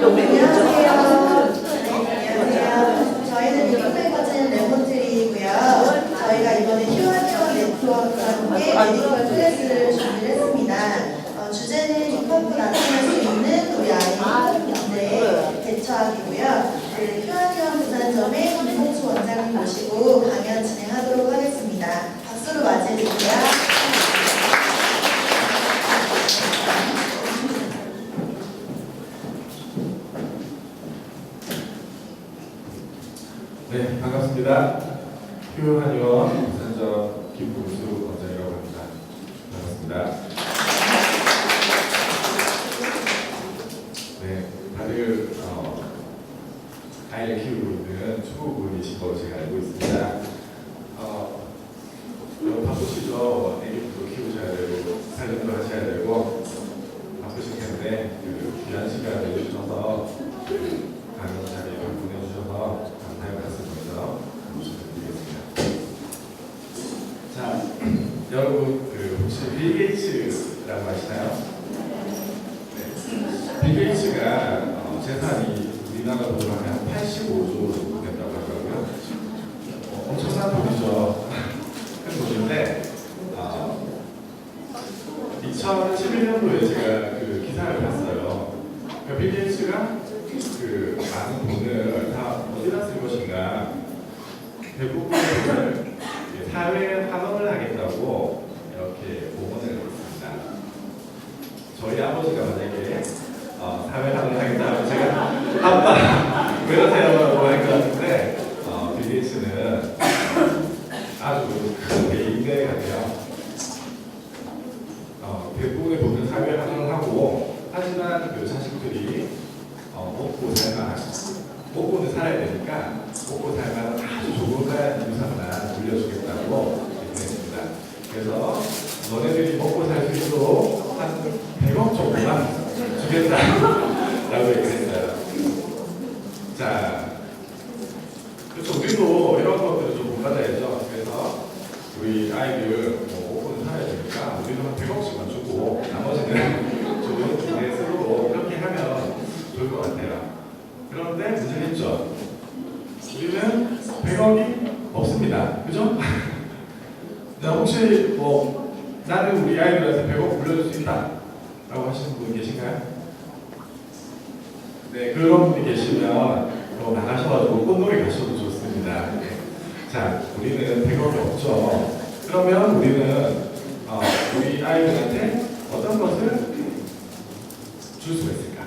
안녕하세요. 저희는 미국에 거친 레몬트리이고요. 저희가 이번에 휴학원 네트워크와 함께 메디컬 클래스를 준비했습니다. 주제는 입학후 나타날 수 있는 우리 아이 문제의 대처학이고요. 휴학원 부산점의 김홍수 원장님 모시고 강연 진행하도록 하겠습니다. 박수로 맞이해주세요. 네, 반갑습니다. 휴한의원 부산점 김홍수 원장이라고 합니다. 반갑습니다. 네, 다들 아이를 키우고 있는 초보분이신 걸로 제가 알고 있습니다. 바쁘시죠? 애기도 키우셔야 되고 살림도 하셔야 되고 바쁘실 텐데 귀한 시간 내주셔서 강연 자리에 보내주셔서 감사의 말씀 먼저 부탁드리겠습니다. 자, 여러분 혹시 빌 게이츠라고 아시나요? 네. 빌 게이츠가 재산이 우리나라 돈으로 한 85조 정도 된다고 하더라고요. 엄청난 돈이죠. 큰 돈인데 2011년도에 제가 기사를 봤어요. 그러니까 빌 게이츠가 많은 돈을 다 어디다 쓸 것인가, 대부분의 돈을 사회에 환원을 하겠다고 이렇게 공언을 했습니다. 저희 아버지가 만약에 사회 환원을 하겠다고 제가 아빠 왜 그러세요? 라고 할 것 같은데 빌 게이츠는 아주 큰 개인대 같아요. 대부분의 돈을 사회에 환원을 하고, 하지만 자식들이 먹고는 살아야 되니까 먹고 살만한 아주 조그만 유산만 물려주겠다고 얘기했습니다. 그래서 너네들이 먹고 살 수 있도록 한 100억 정도만 주겠다라고 얘기했어요. 자, 그렇죠. 우리도 이런 것들을 좀 본받아야죠. 그래서 우리 아이들 먹고는 살아야 되니까 우리도 한 100억씩만 주고 나머지는 좋은 기대 쓰고 이렇게 하면 좋을 것 같아요. 그런데 문제는 있죠. 우리는 100억이 없습니다. 그죠? 자, 혹시 나는 우리 아이들한테 100억 물려줄 수 있다 라고 하시는 분 계신가요? 네, 그런 분이 계시면 나가셔가지고 꽃놀이 가셔도 좋습니다. 네. 자, 우리는 100억이 없죠. 그러면 우리는 우리 아이들한테 어떤 것을 줄 수가 있을까?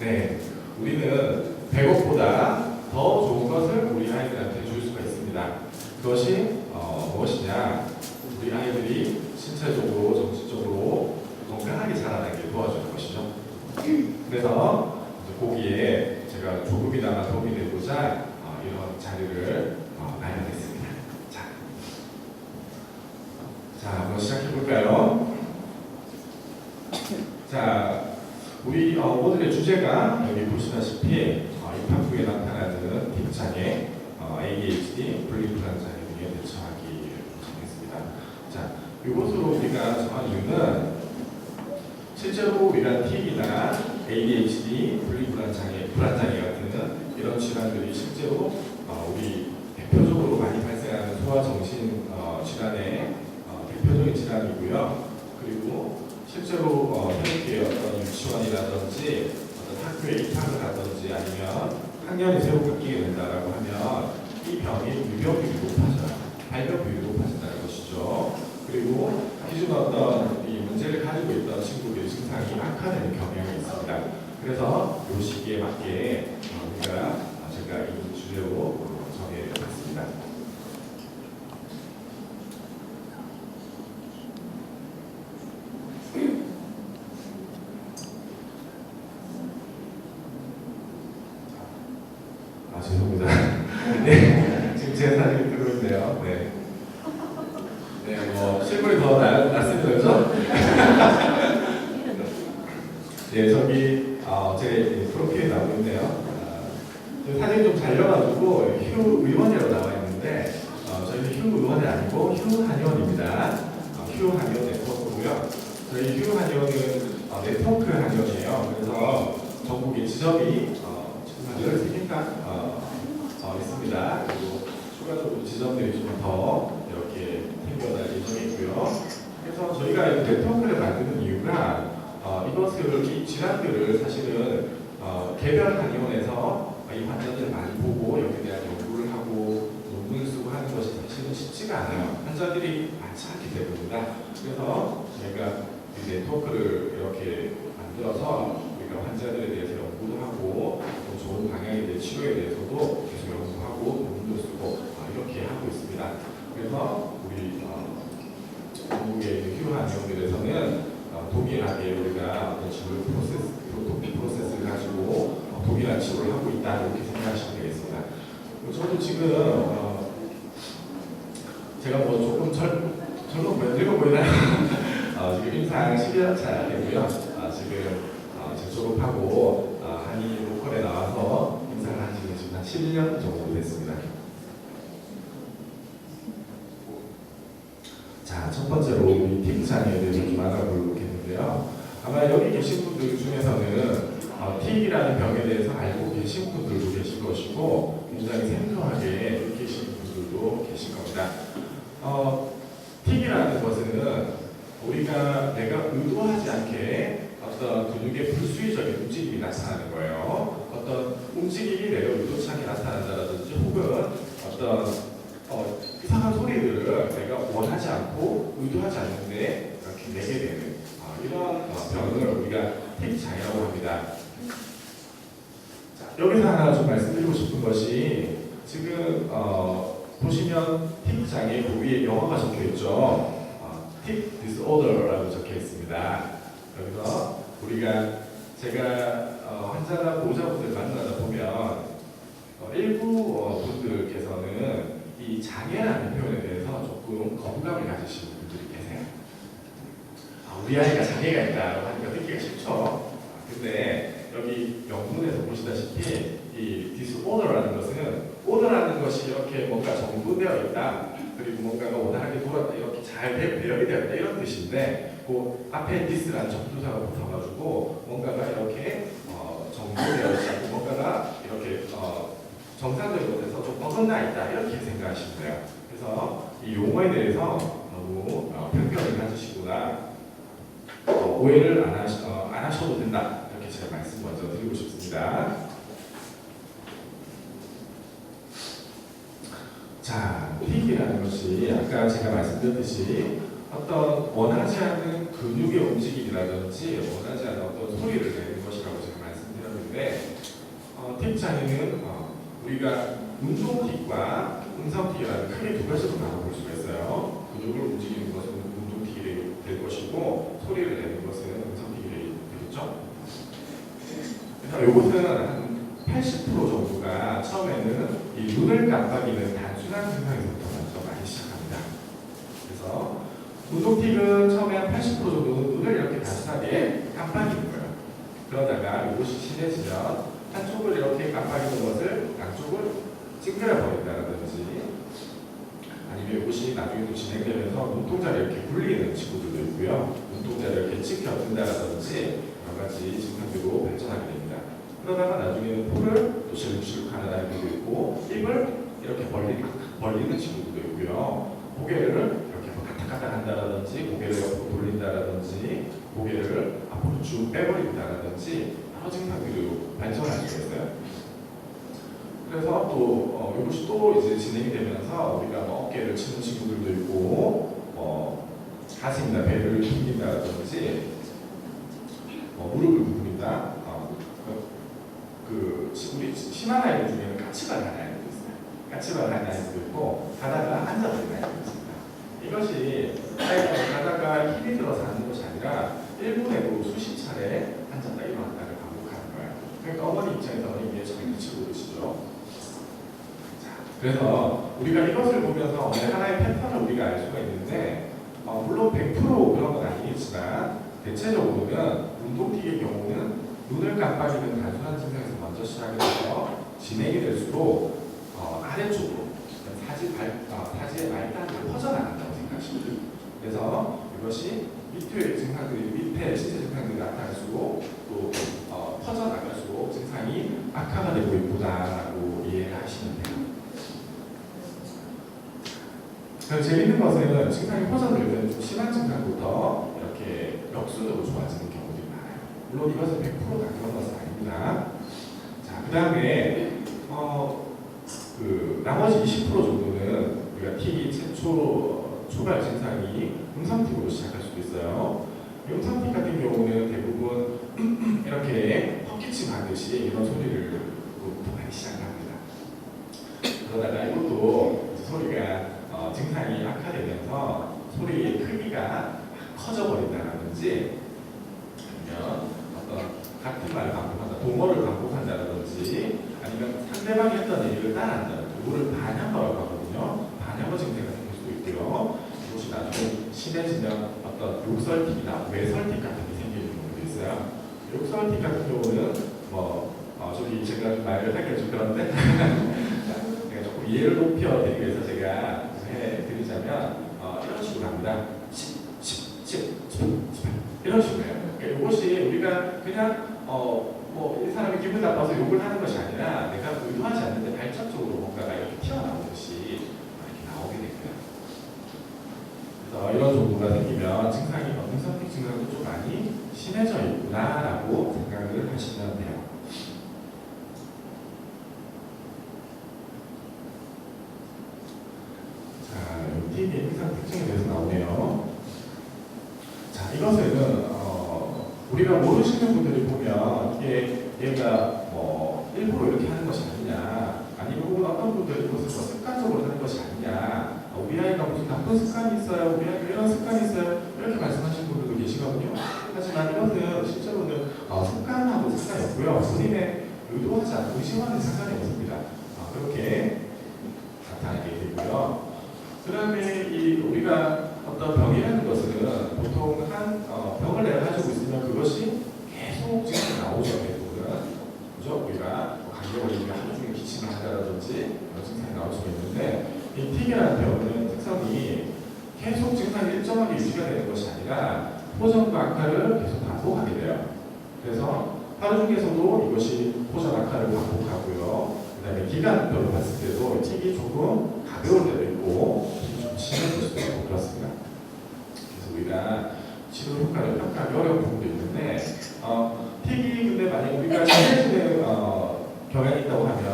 네, 우리는 100억보다 더 좋은 것을 우리 아이들한테 줄 수가 있습니다. 그것이 무엇이냐? 우리 아이들이 신체적으로, 정신적으로 건강하게 자라나게 도와주는 것이죠. 그래서 거기에 제가 조금이나마 도움이 되고자 이런 자료를 마련했습니다. 자, 한번 시작해 볼까요? 자, 우리 오늘의 주제가 여기 보시다시피 입학후에 나타나는 뒷장애, ADHD, 분리불안장애 등에 대처하기를 정했습니다. 자, 이것으로 우리가 정한 이유는 실제로 우리가 TV나 ADHD, 분리불안장애, 불안장애 같은 이런 질환들이 실제로 우리 대표적으로 많이 발생하는 소아정신 질환의 대표적인 질환이고요. 그리고 실제로 현재 어떤 유치원이라든지 어떤 학교에 입학을 하든지 아니면 학년이 새로 바뀌게 된다라고 하면 이 병이 유병률이 높아져요. 발병률이 높아진다는 것이죠. 그리고 기존 어떤 이 문제를 가지고 있던 친구들의 증상이 악화되는 경향이 있습니다. 그래서 이 시기에 맞게 제가 이 주제로 정해봤습니다. 죄송합니다. 네, 지금 제 사진이 들어오는데요. 네. 네, 실물이 더 낫습니다. 그죠? 네, 저기, 제 프로필이 나오고 있네요. 사진이 좀 잘려가지고, 휴 의원이라고 나와 있는데, 저희는 휴 의원이 아니고, 휴 한의원입니다. 휴 한의원 네트워크고요. 저희 휴 한의원은 네트워크 한의원이에요. 그래서 지점이 지금 한 13개인가 있습니다. 그리고 추가적으로 지점들이 좀 더 이렇게 생겨날 예정이고요. 그래서 저희가 이 네트워크를 만드는 이유가 이 질환들을 사실은 개별 한의원에서 이 환자들 많이 보고 여기에 대한 연구를 하고 논문을 쓰고 하는 것이 사실은 쉽지가 않아요. 환자들이 많지 않기 때문입니다. 그래서 저희가 이 네트워크를 이렇게 만들어서 우리가 환자들에 대해서 연구도 하고 또 좋은 방향에 대해 치료에 대해서도 계속 연구하고 논문도 쓰고 이렇게 하고 있습니다. 그래서 우리 전국의 휴한 내용들에서는 동일하게 우리가 어떤 치료 프로세스를 가지고 동일한 치료를 하고 있다 이렇게 생각하시면 되겠습니다. 저도 지금 제가 뭐 조금 젊어 늙어 보이나요? 지금 임상 12년 차 되고요. 지금 졸업하고 한의 로컬에 나와서 임상을 한 지는 지금 한 11년 정도 됐습니다. 자, 첫 번째로 우리 틱장애에 대해서 좀 알아보겠는데요. 아마 여기 계신 분들 중에서는 틱이라는 병에 대해서 알고 계신 분들도 계실 것이고 굉장히 생소하게 계신 분들도 계실 겁니다. 틱이라는 것은 우리가 내가 의도하지 않게 어떤 근육의 불수의적인 움직임이 나타나는 거예요. 어떤 움직임이 내가 의도치 않게 나타난다든지 혹은 어떤 이상한 소리들을 내가 원하지 않고 의도하지 않는데 이렇게 내게 되는 이런 병을 우리가 틱 장애라고 합니다. 자, 여기서 하나 좀 말씀드리고 싶은 것이 지금 보시면 틱 장애 그 위에 영어가 적혀 있죠. 틱 디스오더라고 적혀 있습니다. 여기서 제가 환자나 보호자분들 만나다 보면 일부 분들께서는 이 장애라는 표현에 대해서 조금 거부감을 가지시는 분들이 계세요. 우리 아이가 장애가 있다고 하니까 듣기가 싫죠. 근데 여기 영문에서 보시다시피 이 디스오더라는 것은 오더라는 것이 이렇게 뭔가 정돈되어 있다. 그리고 뭔가가 원활하게 돌았다. 이렇게 잘 배열이 되어 있다. 이런 뜻인데 그 앞에 디스라는 접두사가 붙어가지고 뭔가가 이렇게 정돈되어 있고 뭔가가 이렇게 정상적인 곳에서 좀 어긋나 있다 이렇게 생각하시면 돼요. 그래서 이 용어에 대해서 너무 편견을 가지시거나 오해를 안 하셔도 된다 이렇게 제가 말씀 먼저 드리고 싶습니다. 자, 틱이라는 것이 아까 제가 말씀드렸듯이 어떤 원하지 않는 근육의 움직임이라든지 원하지 않는 어떤 소리를 내는 것이라고 제가 말씀드렸는데 틱 장애는 우리가 운동틱과 음성틱이라는 크게 두 가지로 나눠볼 수가 있어요. 근육을 움직이는 것은 운동틱이 될 것이고 소리를 내는 것은 음성틱이 되겠죠. 그래서 이것은 한 80% 정도가 처음에는 이 눈을 깜빡이는 단순한 증상에서부터 먼저 많이 시작합니다. 그래서 운동틱은 처음에 한 80% 정도는 눈을 이렇게 단순하게 깜빡이는 거예요. 그러다가 이것이 심해지면 한쪽을 이렇게 깜빡이는 것을 양쪽을 찡그려 버린다든지 아니면 이것이 나중에 또 진행되면서 눈동자를 이렇게 굴리는 친구들도 있고요. 눈동자를 이렇게 찡겨 든다든지 여러 가지 증상들로 발전하게 됩니다. 그러다가 나중에는 코를 또 실룩실룩하는 아이들도 있고 입을 이렇게 벌리는 친구들도 있고요. 고개를 이렇게 까딱까딱 한다든지 고개를 옆으로 돌린다든지 고개를 앞으로 쭉 빼버린다든지 여러 증상들로 발전할 수가 있어요. 그래서 또 이것이 또 이제 진행이 되면서 우리가 어깨를 치는 친구들도 있고 가슴이나 배를 튕긴다든지 무릎을 굽힌다. 우리 심한 아이들 중에는 까치발 하는 아이들도 있어요. 까치발 하는 아이들도 있고 가다가 앉아버리는 아이들도 있습니다. 이것이 아이가 가다가 힘이 들어서 하는 것이 아니라 1분에도 수십 차례 앉았다 일어났다를 반복하는 거예요. 그러니까 어머니 입장에서는 이게 장기치고 그러시죠. 그래서 우리가 이것을 보면서 하나의 패턴을 우리가 알 수가 있는데 물론 100% 그런 건 아니겠지만 대체적으로는 운동틱의 경우는 눈을 깜빡이는 단순한 증상에서 먼저 시작이 돼서 진행이 될수록 아래쪽으로 사지의 말단으로 퍼져나간다고 생각하시면 돼요. 그래서 이것이 밑에 신체 증상들이 나타날수록 또 퍼져나갈수록 재밌는 것은 증상이 호전될 때는 좀 심한 증상부터 이렇게 역순으로 좋아지는 경우들이 많아요. 물론 이것은 100% 당연한 것은 아닙니다. 자, 그 다음에 나머지 20% 정도는 우리가 TB 최초 초발 증상이 음성틱으로 시작할 수도 있어요. 음성틱 같은 경우는 대부분 이렇게 헛기침 하듯이 이런 소리를 부터 많이 시작합니다. 그러다가 이것도 소리가 증상이 악화되면서 소리의 크기가 커져버린다든지 아니면 어떤 같은 말을 반복한다, 동어를 반복한다든지 아니면 상대방이 했던 얘기를 따라한다든지 이거를 반향어라고 하거든요. 반향어 증세가 생길 수도 있고요. 이것이 나중에 심해지면 어떤 욕설틱이나 외설틱 같은 게 생기는 경우도 있어요. 욕설틱 같은 경우는 저기 제가 말을 하기가 좀 그런데 제가 조금 이해를 높여드리기 위해서 제가 해드리자면 이런 식으로 합니다. 이런 식으로요. 그러니까 이것이 우리가 그냥 이 사람이 기분 나빠서 욕을 하는 것이 아니라 내가 의도하지 않는데 발전적으로 뭔가가 이렇게 튀어나오듯이 이렇게 나오게 됩니다. 그래서 이런 정도가 생기면 증상이 음성틱 증상도 좀 많이 심해져 있구나라고 생각을 하시면 돼요. 자, TB의 임상 특징에 대해서 나오네요. 자, 이것은 우리가 모르시는 분들이 보면 이게 얘가 일부러 이렇게 하는 것이 아니냐, 아니면 혹은 어떤 분들이 이것을 습관적으로 하는 것이 아니냐, 우리 아이가 무슨 나쁜 습관이 있어요, 우리 아이가 이런 습관이 있어요, 이렇게 말씀하시는 분들도 계시거든요. 하지만 이것은 실제로는 습관하고 상관이 없고요. 본인의 의도하지 않고 의심하는 상관이 없습니다. 그렇게 나타나게 되고요. 그 다음에 우리가 어떤 병이라는 것은 보통 병을 내가 가지고 있으면 그것이 계속 증상이 나오죠. 대부분은. 그죠? 우리가 감기 걸리면 하루 종일 기침을 한다든지 그런 증상이 나올 수가 있는데 이 TB라는 병은 특성이 계속 증상이 일정하게 유지가 되는 것이 아니라 호전과 악화를 계속 반복하게 돼요. 그래서 하루 중에서도 이것이 호전 악화를 반복하고요. 그 다음에 기간별로 봤을 때도 TB 조금 가벼울 때도 있고 좀 심해질 수도 있고 그렇습니다. 그래서 우리가 치료 효과를 평가하기 어려운 부분도 있는데 TB 근데 만약 우리가 심해지는 경향이 있다고 하면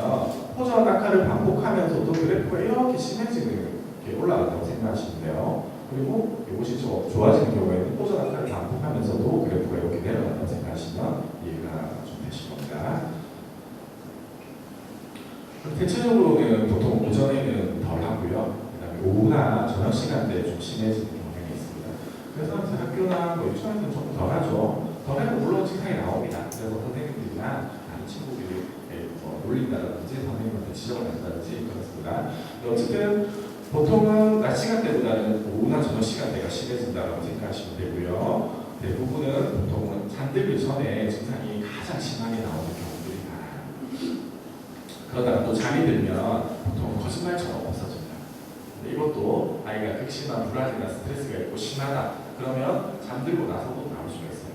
호전 악화를 반복하면서도 그래프가 이렇게 심해지는 게 올라간다고 생각하시면 돼요. 그리고 이것이 좀 좋아지는 경우에는 호전 악화를 반복하면서도 그래프가 이렇게 내려간다고 생각하시면 이해가 좀 되실 겁니다. 대체적으로는 보통 오전에는 덜 하고요. 그 다음에 오후나 저녁 시간대에 좀 심해지는 경향이 있습니다. 그래서 이제 학교나 유치원에서는 조금 덜 하죠. 덜 해도 물론 증상이 나옵니다. 그래서 선생님들이나 아는 친구들이 놀린다든지 선생님한테 지적을 한다든지 그렇습니다. 어쨌든 보통은 낮 시간대보다는 오후나 저녁 시간대가 심해진다고 생각하시면 되고요. 대부분은 보통은 잠들기 전에 증상이 가장 심하게 나오는 경우들이 많아요. 그러다가 또 잠이 들면 보통 거짓말처럼 없어집니다. 이것도 아이가 극심한 불안이나 스트레스가 있고 심하다. 그러면 잠들고 나서도 나올 수가 있어요.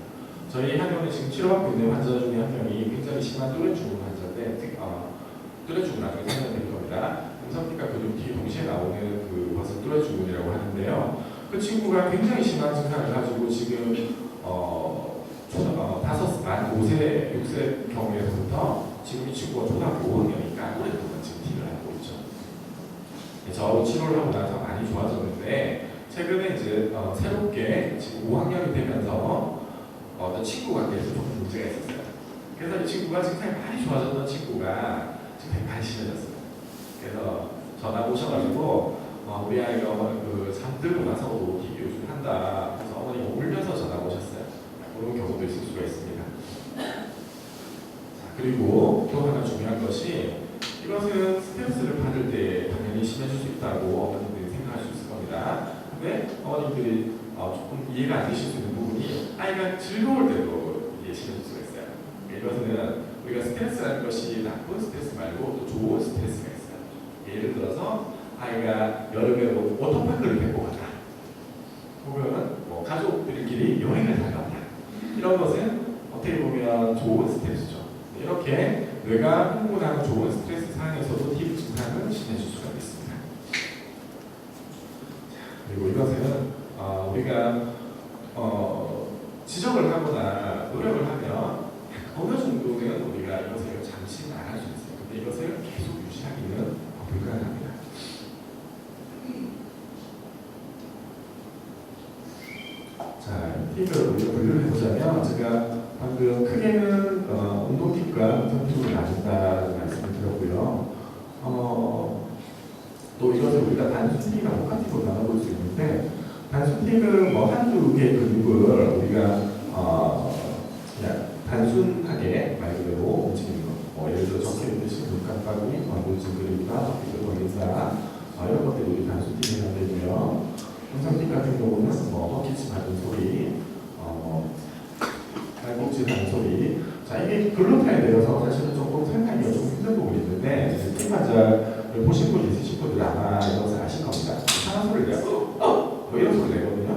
저희 학교에 지금 치료받고 있는 환자 중에 한 명이 굉장히 심한 뚜레증후군 환자인데 뚜레증후군 나중에 설명드릴 겁니다. 음성틱과 교정틱이 동시에 나오는 그것을 뚜레증후군이라고 하는데요. 그 친구가 굉장히 심한 증상을 가지고 지금 5세, 6세 경우에서부터 지금 이 친구가 초등학교 5학년이니까 오랫동안 지금 틱을 하고 있죠. 저 치료를 하고 나서 많이 좋아졌는데 최근에 이제 새롭게 지금 5학년이 되면서 어떤 친구 관계에서 조금 문제가 있었어요. 그래서 이 친구가 증상이 많이 좋아졌던 친구가 지금 많이 심해졌어요. 그래서 전화 오셔가지고 우리 아이가 잠들고 나서도 틱이 요즘 한다. 그래서 어머니가 울면서 전화 오셨어요. 그런 경우도 있을 수가 있습니다. 자, 그리고 또 하나 중요한 것이 이것은 스트레스를 받을 때 당연히 심해질 수 있다고 어머님들이 생각할 수 있을 겁니다. 근데 어머님들이 조금 이해가 안 되실 수 있는 부분이 아이가 즐거울 때도 이게 심해질 수가 있어요. 이것은 우리가 스트레스라는 것이 나쁜 스트레스 말고 또 좋은 스트레스가 있어요. 예를 들어서 아이가 여름에 워터파크를 데리고 가다, 혹은 가족들끼리 여행을 다녀왔다. 이런 것은 어떻게 보면 좋은 스트레스죠. 이렇게 뇌가 흥분하는 좋은 스트레스 상황에서도 TB 증상은 심해질 수가 있습니다. 그리고 이것은 우리가 지적을 하거나 노력을 하면 어느 정도는 우리가 이것을 잠시 나갈 수 있어요. 근데 이것을 계속 유지하기는 불가능합니다. 자, 팁을 우리가 분류를 해보자면 제가 방금 크게는 운동팁과 음성팁으로 나눈다는 말씀을 드렸고요. 또 이것을 우리가 단순 팁이나 복합 팁으로 나눠볼 수 있는데 단순 팁은 뭐 한두 개의 근육을 우리가 그냥 단순하게 말 그대로 움직이는 것. 예를 들어 적혀 있듯이 눈 깜빡이, 얼굴 찡그리기가, 벌린다 이런 것들이 우리 단순 팁이 되고요. 음성 팁 같은 경우는 헛기침 하는 소리, 발목질 하는 소리. 자, 이게 글루타에 대해서 사실은 조금 설명하기가 좀 힘든 부분이 있는데 팁 환자를 보신 분 있으신 분들 아마 이것을 아실 겁니다. 이상한 소리를 내고 뭐 이런 소리 내거든요.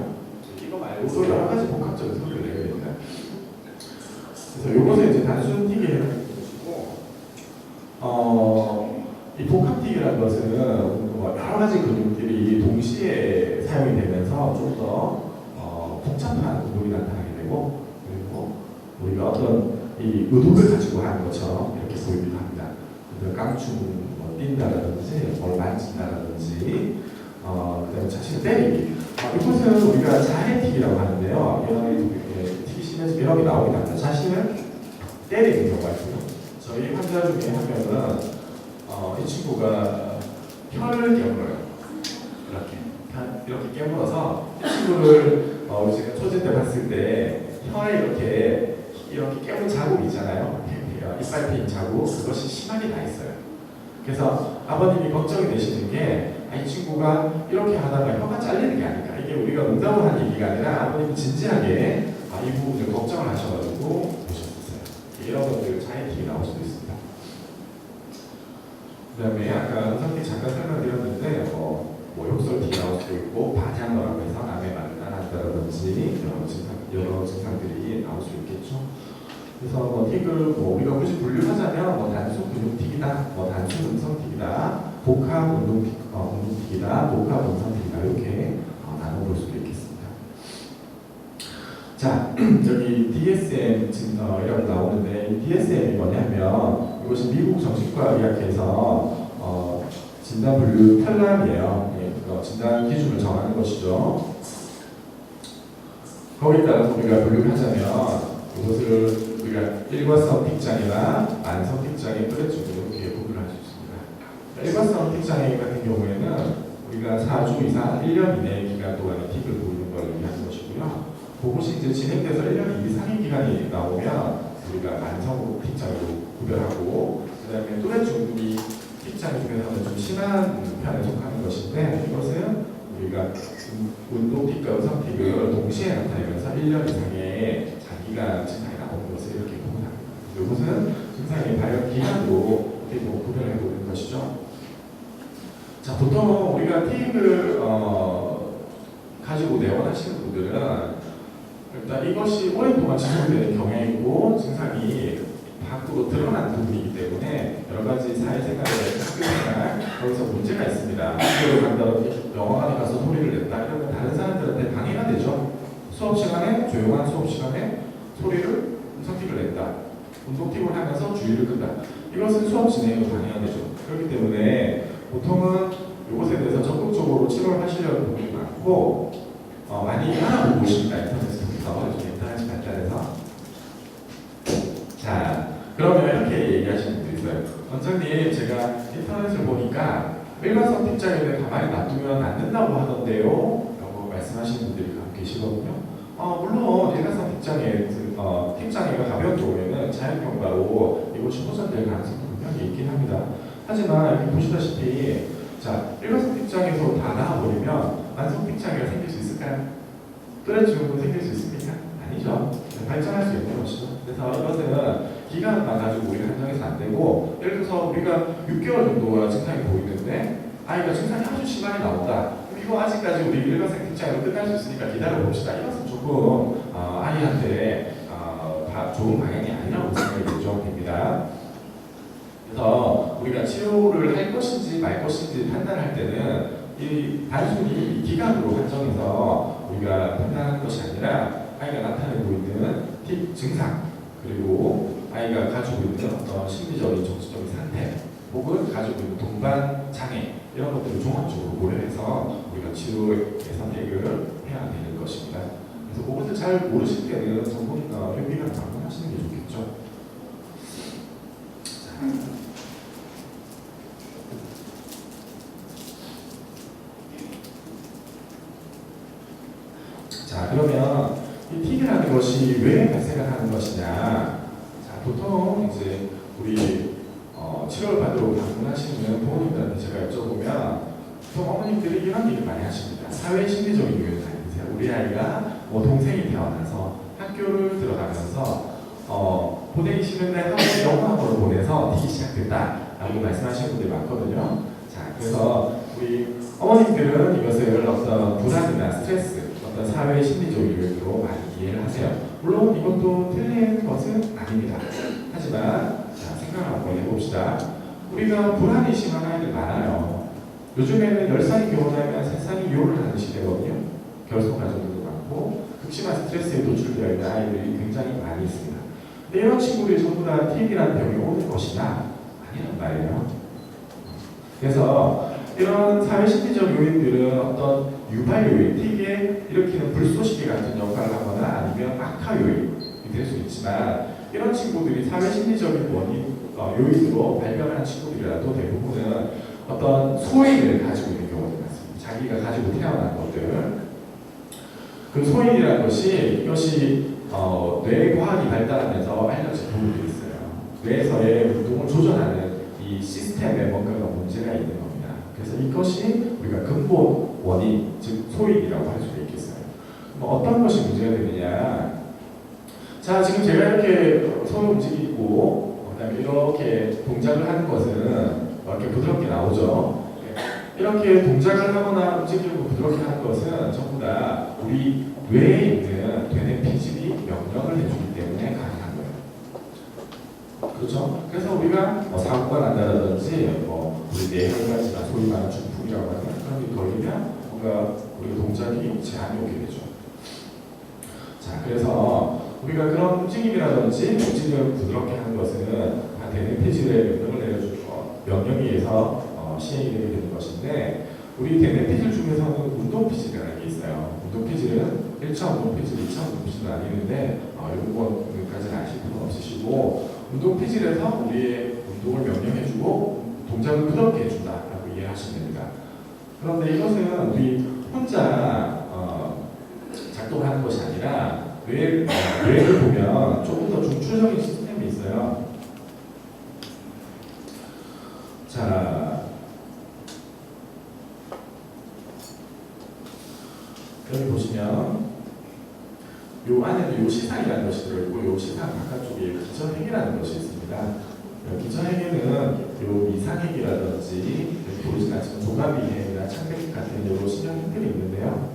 이거 말고 여러 가지 복합적인 소리를 내게 됩니다. 그래서 이것을 이제 단순 틱이라는 것이고, 이 복합 틱이라는 것은 여러 가지 근육들이 동시에 사용이 되면서 좀 더 복잡한 근육이 나타나게 되고, 그리고 우리가 어떤 이 의도를 가지고 하는 것처럼 이렇게 보이기도 합니다. 깡충 뛴다라든지, 뭘 만진다라든지, 그다음에 자신을 때리기. 이것은 우리가 자해틱이라고 하는데요. 틱이 심해서 이런 게 나오긴 합니다. 자신을 때리는 경우가 있고요. 저희 환자 중에 한 명은 이 친구가 혀를 깨물어요. 이렇게 깨물어서 이 친구를 제가 초진 때 봤을 때 혀에 이렇게 깨문 자국이 있잖아요. 이빨 트인 자국, 그것이 심하게 나 있어요. 그래서 아버님이 걱정이 되시는 게 이 친구가 이렇게 하다가 혀가 잘리는 게 아닐까. 이게 우리가 농담을 한 얘기가 아니라 아버님이 진지하게 이 부분을 걱정을 하셔가지고 보셨었어요. 이런 것들 자해틱이 나올 수도 있습니다. 그 다음에 아까 선생님이 잠깐 설명드렸는데 욕설틱이 나올 수도 있고 반향어라고 해서 남의 말을 따라한다든지 여러 증상들이 나올 수 있겠죠. 그래서 틱을 우리가 굳이 분류하자면 단순 근육틱이다, 단순 음성틱이다, 복합 운동틱이다, 복합 음성틱이다 이렇게 나눠볼 수도 있겠습니다. 자, 저기 DSM이라고 나오는데 이 DSM이 뭐냐면 이것이 미국 정신과 의학회에서 진단 분류 편람이에요. 진단 기준을 정하는 것이죠. 거기에 따라서 우리가 분류를 하자면 이것을 우리가 일과성 틱장애나 만성 틱장애, 뚜레츠로 이렇게 구분을 할 수 있습니다. 일과성 틱장애 같은 경우에는 우리가 4주 이상 1년 이내의 기간 동안에 틱을 보이는 걸 의미하는 것이고요. 그것이 이제 진행돼서 1년 이상의 기간이 나오면 우리가 만성 틱장애로 구별하고, 그 다음에 뚜레츠이 틱장애 중에서는 좀 심한 편에 속하는 것인데 이것은 우리가 운동틱과 음성틱을 동시에 나타내면서 1년 이상의 장기간 증상이 나오는 것을 이렇게 구분합니다. 이것은 증상의 발현 기간으로 이렇게 구별해 보는 것이죠. 자, 보통 우리가 틱을 가지고 내원하시는 분들은 일단 이것이 오랫동안 지속되는 경향이 있고 증상이 밖으로 드러난 부분이기 때문에 여러 가지 사회생활에 학교생활 거기서 문제가 있습니다. 학교를 간다든지 영화관에 가서 소리를 냈다 이러면 다른 사람들한테 방해가 되죠. 수업 시간에 조용한 수업 시간에 소리를 음성틱을 냈다, 운동틱을 하면서 주의를 끈다. 이것은 수업 진행에 방해가 되죠. 그렇기 때문에 보통은 이것에 대해서 적극적으로 치료를 하시려는 분들이 많고 많이 알아보고 계십니다. 인터넷에서 인터넷이 발달해서. 자, 그러면 이렇게 얘기하시는 분들이 있어요. 원장님, 제가 인터넷을 보니까 일관성 틱장애를 가만히 놔두면 안 된다고 하던데요? 라고 말씀하시는 분들이 계시거든요. 물론 일관성 틱장애가 가벼운 경우에는 자연경과로 이것이 호전될 가능성도 분명히 있긴 합니다. 하지만 여기 보시다시피 자, 일관성 틱장애에서 다 나아버리면 만성 틱장애가 생길 수 있을까요? 뚜레 증후군 생길 수 있습니까? 아니죠. 발전할 수 있는 것이죠. 그래서 이것은 기간만 가지고 우리가 한정해서 안 되고, 예를 들어서 우리가 6개월 정도가 증상이 보이는데 아이가 증상이 아주 심하게 나온다. 그럼 이거 아직까지 우리 일관성 틱장애로 끝날 수 있으니까 기다려 봅시다. 이것은 조금 아이한테 좋은 방향이 아니라고 생각이 됩니다. 그래서 우리가 치료를 할 것인지 말 것인지 판단할 때는 이 단순히 기간으로 한정해서 우리가 판단하는 것이 아니라 아이가 나타내고 있는 틱 증상, 그리고 아이가 가지고 있는 어떤 심리적인 정서적인 상태, 혹은 가지고 있는 동반 장애, 이런 것들을 종합적으로 고려해서 우리가 치료의 선택을 해야 되는 것입니다. 그래서 그것을 잘 모르실 때는 전문가 협의를 방문하시는 게 좋겠죠. 자, 그러면 이 틱이라는 것이 왜 발생을 하는 것이냐? 자, 보통 이제 우리 치료를 받으러 방문하시는 부모님들한테 제가 여쭤보면 보통 어머님들이 이런 얘기를 많이 하십니다. 사회 심리적인 요인을 있어요. 우리 아이가 뭐 동생이 태어나서 학교를 들어가면서 보내기 싫은데 학원 영어학원을 보내서 틱이 시작됐다라고 말씀하시는 분들이 많거든요. 자, 그래서 우리 어머님들은 이것을 어떤 불안이나 스트레스, 어떤 사회 심리적인 요인으로 많이 이해를 하세요. 물론 이것도 틀린 것은 아닙니다. 하지만 자, 생각을 한번 해봅시다. 우리가 불안이 심한 아이들 많아요. 요즘에는 10살이 결혼하면 3살이 이혼을 하는 시대거든요. 결손 가정들도 많고 극심한 스트레스에 노출되어 있는 아이들이 굉장히 많이 있습니다. 근데 이런 친구들이 전부 다 틱이라는 병이 오는 것이냐? 아니란 말이에요. 그래서 이런 사회심리적 요인들은 어떤 유발 요인, 틱에 일으키는 불쏘시개 같은 역할을 하거나 아니면 악화 요인이 될 수 있지만, 이런 친구들이 사회심리적인 요인으로 발병하는 친구들이라도 대부분은 어떤 소인을 가지고 있는 경우가 많습니다. 자기가 가지고 태어난 것들. 그 소인이라는 것이 이것이 뇌과학이 발달하면서 알려진 부분이 있어요. 뇌에서의 운동을 조절하는 이 시스템에 뭔가가 문제가 있는 겁니다. 그래서 이것이 우리가 근본 원인, 즉 소인이라고 할 수가 있겠어요. 어떤 것이 문제가 되느냐? 자, 지금 제가 이렇게 손을 움직이고 그다음에 이렇게 동작을 하는 것은 이렇게 부드럽게 나오죠. 이렇게 동작을 하거나 움직이고 부드럽게 하는 것은 전부 다 우리 뇌에 있는 되뇌피질이 명령을 해주기 때문에 가능한 거예요. 그렇죠? 그래서 우리가 사고가 난다든지 우리 뇌혈관이나 소위 말하는 중풍이라고 하는 그런 게 걸리면 뭔가 우리 동작이 제한이 오게 되죠. 자, 그래서 우리가 그런 움직임이라든지 움직임을 부드럽게 하는 것은 대뇌피질의 명령을 내려주는 명령에 의해서 시행이 되게 되는 것인데, 우리 대뇌피질 중에서는 운동피질이라는 게 있어요. 운동피질은 1차 운동피질, 2차 운동피질은 아니는데 이런 것까지는 아실 필요는 없으시고, 운동피질에서 우리의 운동을 명령해주고 동작을 부드럽게 해준다라고 이해하시면 됩니다. 그런데 이것은 우리 혼자 작동하는 것이 아니라 뇌를 보면 조금 더 중추적인 시스템이 있어요. 자, 여기 보시면 요 안에는 요 시상이라는 것이 들어있고, 요 시상 바깥쪽에 기저핵이라는 것이 있습니다. 기저핵에는 요 미상핵이라든지 보이진 않지만 조가비핵이나 창백핵 같은 요 신경 핵들이 있는데요.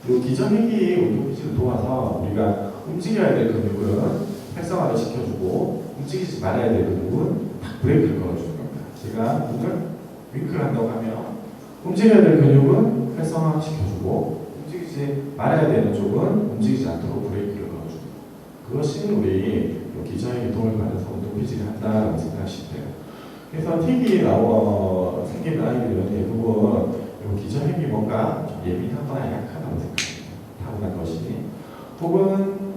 요 기저핵이 운동피질을 도와서 우리가 움직여야 될 근육은 활성화를 시켜주고, 움직이지 말아야 될 근육은 딱 브레이크를 걸어주는 겁니다. 제가 눈을 윙크를 한다고 하면 움직여야 될 근육은 활성화 시켜주고, 움직이지 말아야 되는 쪽은 움직이지 않도록 브레이크를 걸어주는, 그것이 우리 기저핵이 도움을 받아서 운동피질을 한다고 생각하시면 돼요. 그래서 틱이 생기는 아이들은 대부분 기저핵이 뭔가 좀 예민하거나 약하다고 생각합니다. 타고난 것이. 혹은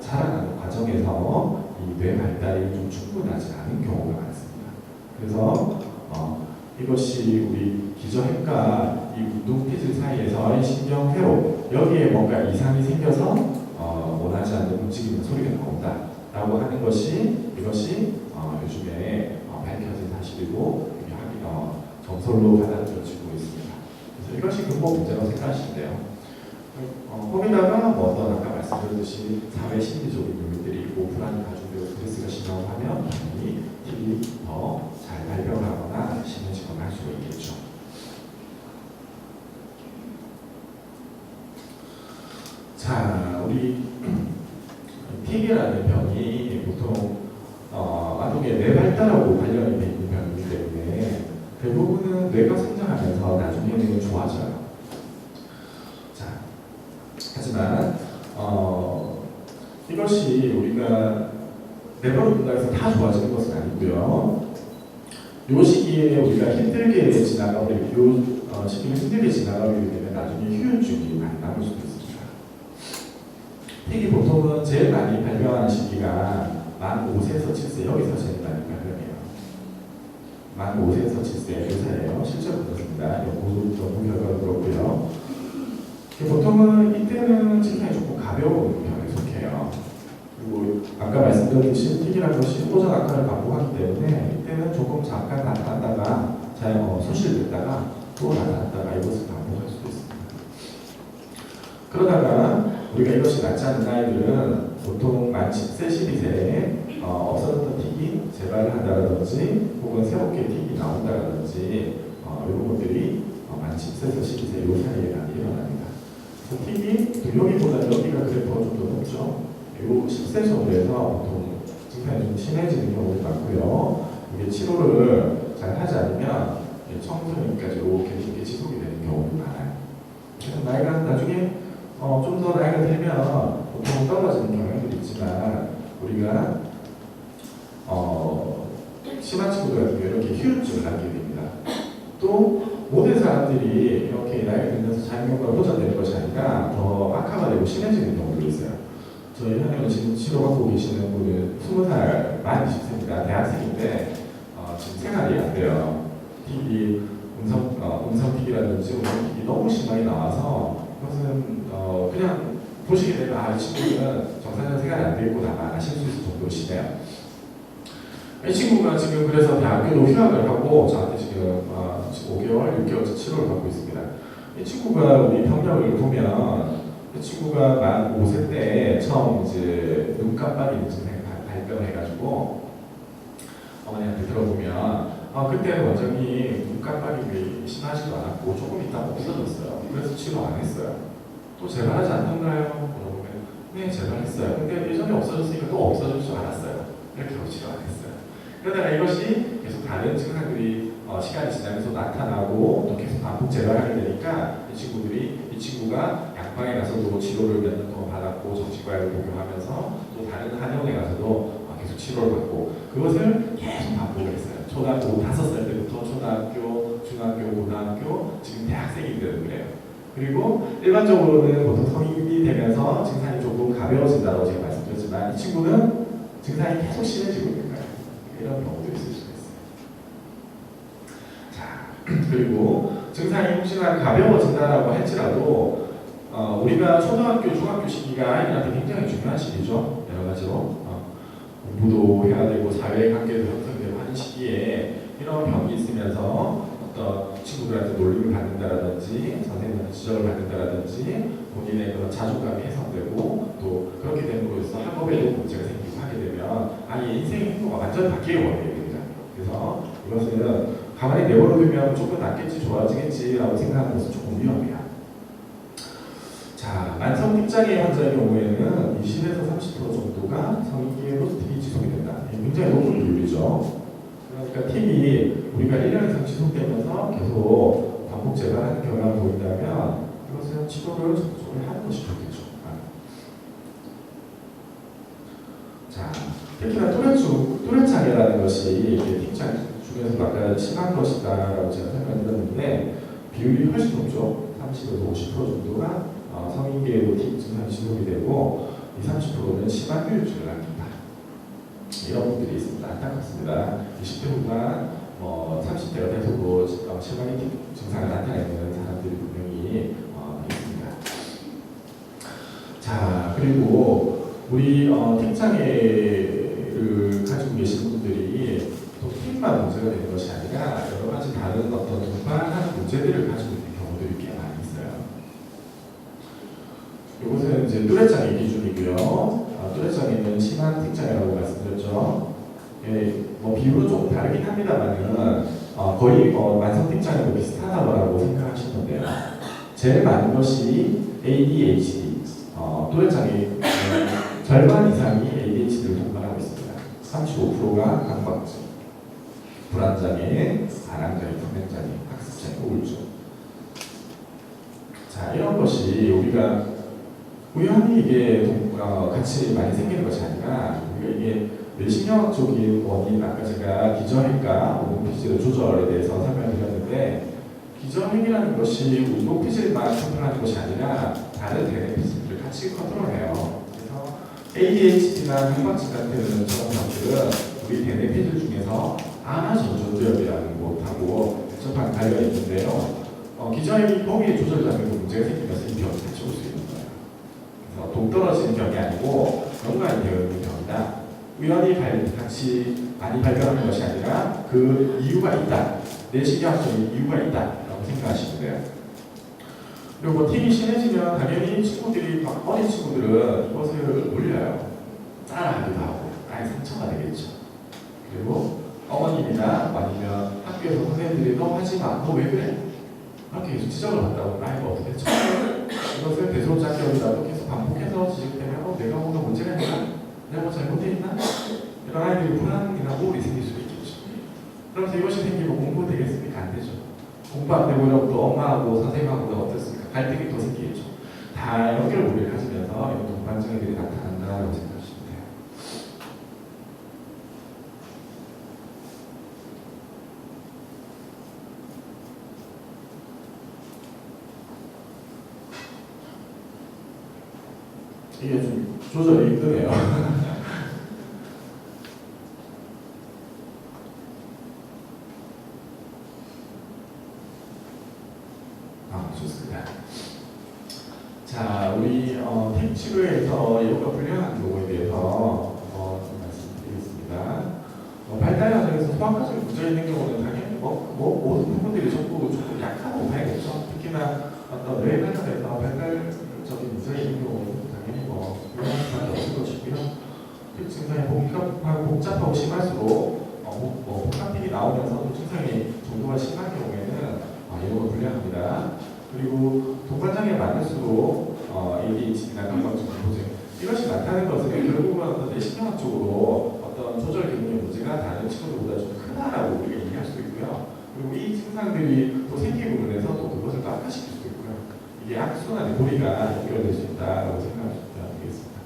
자라나는 과정에서 이 뇌 발달이 좀 충분하지 않은 경우가 많습니다. 그래서 이것이 우리 기저핵과 이 운동피질 사이에서의 신경회로, 여기에 뭔가 이상이 생겨서 원하지 않는 움직이는 소리가 나온다 라고 하는 것이, 이것이 요즘에 밝혀진 사실이고 정설로 받아들여지고 있습니다. 그래서 이것이 근본 문제라고 생각하시면 돼요. 거기다가 어떤 아까 말씀드렸듯이 사회 심리적인 요인들이 있고, 불안이 가중되고 스트레스가 심하고 하면 당연히 틱이 더 잘 발병하거나 심해지거나 할 수가 있겠죠. 자, 우리 틱이라는 병이 보통 만성의 뇌 발달하고 관련이 되어 있는 병이기 때문에 대부분은 뇌가 성장하면서 나중에는 좋아져요. 자, 하지만 이것이 우리가 내버려둔다 해서 다 좋아지는 것은 아니고요. 이 시기에 우리가 힘들게 지나가버리게, 시기를 힘들게 지나가게 되면 나중에 후유증이 많이 남을 수도 있습니다. 특히 보통은 제일 많이 발병하는 시기가 만 5세에서 7세, 여기서 제일 많이 발병해요. 만 5세에서 7세 요사예요. 실제로 그렇습니다. 연구 결과도 그렇고요. 보통은 이때는 증상이 조금 가벼운 편에 속해요. 그리고 아까 말씀드렸듯이 특이한 것이 호전 악화를 반복하기 때문에 이때는 조금 잠깐 나타났다가 소실됐다가 또 나타났다가 이것을 반복할 수도 있습니다. 그러다가 우리가 이것이 낫지 않은 아이들은 보통 만 10세, 12세에 없어졌던 틱이 재발한다든지 혹은 새롭게 틱이 나온다든지 이런 것들이 만 10세에서 12세 이 사이에 많이 일어납니다. 틱이 여기보다 여기가 그래도 좀 더 높죠. 요 10세 정도에서 보통 증상이 좀 심해지는 경우도 많고요. 이게 치료를 잘 하지 않으면 청소년까지 이렇게 지속이 되는 경우도 많아요. 그래서 나이가 나중에 좀 더 나이가 들면 보통 떨어지는 경향들이 있지만 우리가 심한 친구들 같은 경우 이렇게 후유증을 남게 됩니다. 또 모든 사람들이 이렇게 나이가 들면서 자연경과로 호전되는 것이 아니라 더 악화가 되고 심해지는 경우도 있어요. 저희 현역은 지금 치료받고 계시는 분은 20살 만 20세입니다. 대학생인데 지금 생활이 안 돼요. 틱이 음성틱이라든지 음성틱이 너무 심하게 나와서 이것은 그냥 보시게 되면 이 친구는 정상적인 생활이 안 되겠구나 아실 수 있을 정도로 심해요. 이 친구가 지금 그래서 대학교도 휴학을 하고 저한테 지금 5개월, 6개월 치료를 받고 있습니다. 이 친구가 우리 병력을 보면 이 친구가 만 5세 때 처음 이제 눈 깜빡이는 증상이 발병해가지고 어머니한테 들어보면 그때 원장이 눈 깜빡임이 심하지도 않았고 조금 있다가 없어졌어요. 그래서 치료 안 했어요. 또 재발하지 않던가요? 물어보면 네 재발했어요. 근데 예전에 없어졌으니까 또 없어질 줄 알았어요. 이렇게 하고 치료 안 했어요. 그러다가 이것이 계속 다른 증상들이 시간이 지나면서 나타나고 또 계속 반복 재발하게 되니까 이 친구가 약방에 가서도 치료를 몇 년 동안 받았고 정신과를 복용하면서 또 다른 한의원에 가서도 계속 치료를 받고 그것을 계속 반복을 했어요. 초등학교 5살 때부터 초등학교, 중학교, 고등학교, 지금 대학생인데도 그래요. 그리고 일반적으로는 보통 성인이 되면서 증상이 조금 가벼워진다고 제가 말씀드렸지만 이 친구는 증상이 계속 심해지고 있는 거예요. 이런 경우도 있을 수가 있어요. 자, 그리고 증상이 혹시나 가벼워진다라고 할지라도 우리가 초등학교, 중학교 시기가 아이들한테 굉장히 중요한 시기죠. 여러 가지로 공부도 해야 되고 사회관계도 형성되고 하는 시기에 이런 병이 있으면서 어떤 친구들한테 놀림을 받는다라든지 선생님한테 지적을 받는다라든지 본인의 그런 자존감이 훼손되고 또 그렇게 됨으로써 학업에도 문제가 생기고 하게 되면 아예 인생의 행보가 완전히 바뀌어버리게 됩니다. 그래서 이것은 가만히 내버려두면 조금 낫겠지 좋아지겠지라고 생각하는 것은 조금 위험해요. 자, 만성틱장애 환자의 경우에는 20에서 30% 정도가 성인기에도 틱이 지속이 된다. 굉장히 높은 비율이죠. 그러니까 틱이 우리가 1년 이상 지속되면서 계속 반복 재발하는 경향을 보인다면 이것은 치료를 적극적으로 하는 것이 좋겠죠. 자, 특히나 또래장애라는 것이 틱장 중에서 아까 심한 것이다라고 제가 설명드렸는데 비율이 훨씬 높죠. 30에서 50% 정도가 성인계에도 틱 증상이 지속이 되고 30%는 심한 후유증을 남긴다. 이런 분들이 있습니다. 안타깝습니다. 20대 후반, 30대가 돼서도 심하게 틱 증상을 나타내는 사람들이 분명히 있습니다. 자, 그리고 우리 틱장애를 가지고 계신 분들이 또 틱만 문제가 되는 것이 아니라 여러 가지 다른 어떤 동반하는 문제들을 가지고 있는 경우들이 꽤 많이 있어요. 이것은 이제 또래장애 기준이고요. 또래장애는 심한 틱장애라고 말씀드렸죠. 비율은 조금 다르긴 합니다만은 거의 만성 틱장애도 비슷하다고 생각하시면 돼요. 제일 많은 것이 ADHD, 또래장애 절반 이상이 ADHD를 동반하고 있습니다. 35%가 강박증. 불안장애, 아랑장애, 불면장애, 학습장애, 우울증. 자, 이런 것이 우리가 우연히 이게 같이 많이 생기는 것이 아니라 우리가 이게 뇌신경학적인 원인, 아까 제가 기저핵과 운동피질 조절에 대해서 설명드렸는데 기저핵이라는 것이 운동피질만 컨트롤하는 것이 아니라 다른 대뇌피질을 같이 컨트롤해요. 그래서 ADHD나 협박증 같은 저런 것들은 우리 대뇌피질 중에서 아마존전두엽이라는 곳하고 밀접하게 달려 있는데요. 기저핵이 거기에 조절되면 문제가 생기면서 이 병이 같이 올 수 있는 거예요. 그래서 동떨어지는 병이 아니고 연관이 되어 있는 병이다. 우연히 같이 많이 발견하는 것이 아니라 그 이유가 있다. 뇌신경학적인 이유가 있다라고 생각하시면 돼요. 그리고 뭐 틱이 심해지면 당연히 친구들이 막 어린 친구들은 이것을 올려요. 따라하기도 하고 아예 상처가 되겠죠. 그리고 어머님이나 아니면 학교에서 선생님들이 너 하지마, 너 왜 그래? 이렇게 계속 지적을 받다고 아이가 어떻게 했죠? 이것을 대소작경이라도 계속 반복해서 지적되면 내가 뭔가 문제가 있나? 내가 뭐 잘못해 있나? 이런 아이들이 불안이나 우울이 생길 수 있겠죠. 그러면서 이것이 생기면 공부 되겠습니까? 안 되죠. 공부 안 되고 이러면 또 엄마하고 선생님하고는 어떻습니까? 갈등이 또 생기겠죠. 다 연결고리를 가지면서 이런 동반장애들이 나타난다고 생각하시면 돼요. 이게 좀 조절이 힘드네요. 좋습니다. 자, 우리 틱 치료에서 이것과 불량한 경우에 대해서 좀 말씀드리겠습니다. 발달 과정에서 소아과정이 문제 있는 경우는 당연히 모든 부분들이 전부 조금 약하다고 봐야겠죠. 특히나 어떤 뇌 관련해서 발달적인 문제가 있는 경우는 당연히 불량한 수밖에 없을 것이고요. 틱 증상이 복잡하고 심할수록 복합틱이 나오면서 증상이 정도가 심한 경우에는 이런 거 불량합니다. 그리고 동반장애가 많을수록 ADHD나 강박증 공포증 이것이 나타나는 것은 결국은 어떤 뇌신경학적으로 어떤 조절 기능의 문제가 다른 친구들보다 좀 크다라고 우리가 얘기할 수 있고요. 그리고 이 증상들이 또 생기 부분에서 또 그것을 또 악화시킬 수도 있고요. 이게 악순환의 고리가 연결될 수 있다고 생각하시면 되겠습니다.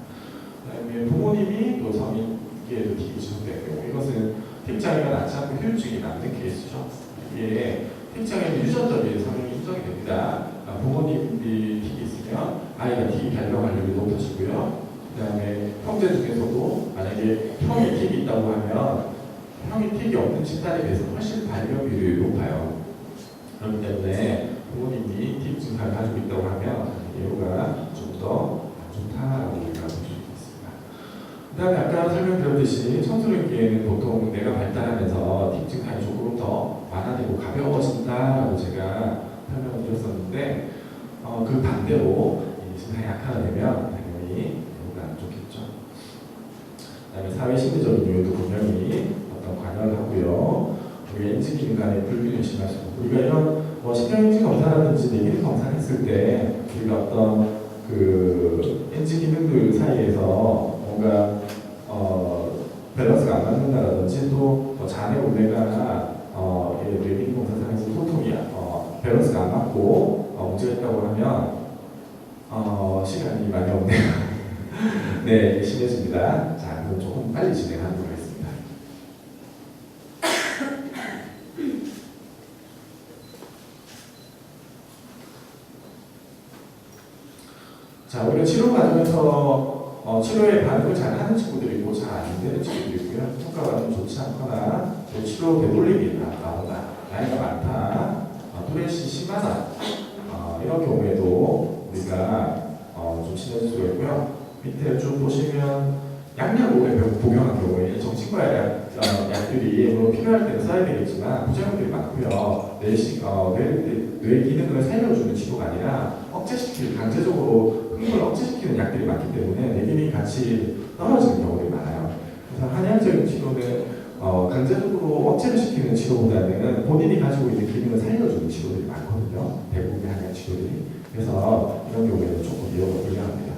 그다음에 부모님이 또 성인에게도 틱이 지속될 경우 이것은 틱장애가 낫지 않고 후유증이 남는 케이스죠. 이게 틱장애는 유전적인 성향이 인정이 됩니다. 부모님이 틱이 있으면 아이가 틱이 발병 확률이 높아지고요. 그 다음에 형제 중에서도 만약에 형이 틱이 있다고 하면 형이 틱이 없는 집단에 비해서 훨씬 발병 비율이 높아요. 그렇기 때문에 부모님이 틱 증상을 가지고 있다고 하면 예후가 좀 더 좋다라고 우리가 볼 수 있습니다. 그 다음에 아까 설명드렸듯이 청소년기에는 보통 뇌가 발달하면서 틱 증상이 조금 더 완화되고 가벼워진다라고 제가 설명을 드렸었는데 그 반대로 이 증상이 악화되면 당연히 매우가 안 좋겠죠. 그 다음에 사회심리적인 요인도 분명히 어떤 관여를 하고요. 우리 엔지 기능 간의 불균형이 심할수록 우리가 이런 신경인지 검사라든지 뇌기능 검사를 했을 때 우리가 어떤 그 엔지 기능들 사이에서 뭔가 밸런스가 안 맞는다라든지 또 자네 우뇌가 뇌기능 검사상에서 소통이 밸런스가 안 맞고 문제가 있다고 하면 시간이 많이 없네요. 네, 심해집니다. 자, 그럼 조금 빨리 진행하도록 하겠습니다. 자, 우리가 치료 과정에서 치료에 반응을 잘 하는 친구들이 있고 잘 안 되는 친구들이 있고요. 효과가 좀 좋지 않거나 또 치료 되돌림이 나오다, 나이가 많다, 또래시 심하다 이런 경우에도 우리가 좀 친해질 수가 있고요. 밑에 쭉 보시면 약약오래 복용한 경우에 정신과 약들이 물론 필요할 때는 써야 되겠지만 부작용들이 많고요. 뇌 기능을 살려주는 치료가 아니라 강제적으로 흥분을 억제시키는 약들이 많기 때문에 뇌 기능이 같이 떨어지는 경우들이 많아요. 그래서 한약적인 치료는 강제적으로 억제를 시키는 치료보다는 본인이 가지고 있는 기능을 살려주는 치료들이 많거든요. 대부분의 한약 치료들이. 그래서 이런 경우에는 조금 위험을 불가합니다.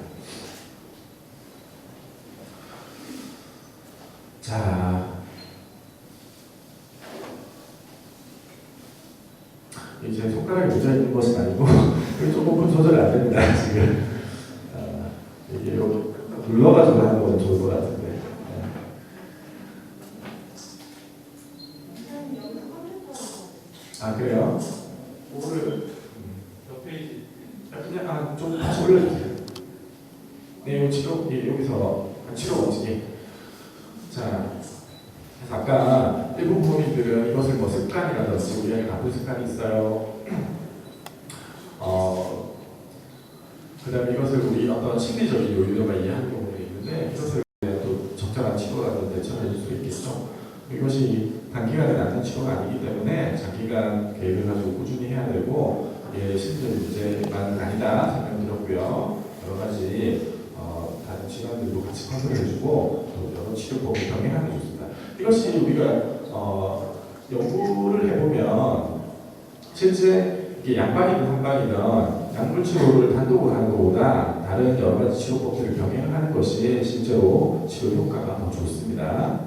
자, 이제 손가락에 묻어 있는 것은 아니고 조금 조절이 안 됩니다 지금. 이게 눌러가지고 하는 건 좋을 것 같은데. 아 그래요? 오늘 몇 페이지? 그냥 좀 다시 올려주세요. 네, 치료 여기서 치료 원칙이. 자, 그래서 아까 일부 부모님들은 이것을 뭐 습관이라든지 우리 아이가 나쁜 습관이 있어요. 그다음에 이것을 우리 어떤 심리적인 요인으로만 이해하는 경우도 있는데 이것을 또 적절한 치료라든지 대처를 해줄 수 있겠죠. 이것이 단기간에 낫는 치료가 아니기 때문에 장기간 계획을 가지고 꾸준히 해야 되고 심리적 문제만 아니다 설명드렸고요. 여러 가지 다른 질환들도 같이 컨트롤해주고 또 여러 치료법을 병행하는 게 좋습니다. 이것이 우리가 연구를 해보면 실제 이게 양방이든 한방이든 약물 치료를 단독으로 하는 것보다 다른 여러 가지 치료법들을 병행하는 것이 실제로 치료 효과가 더 좋습니다.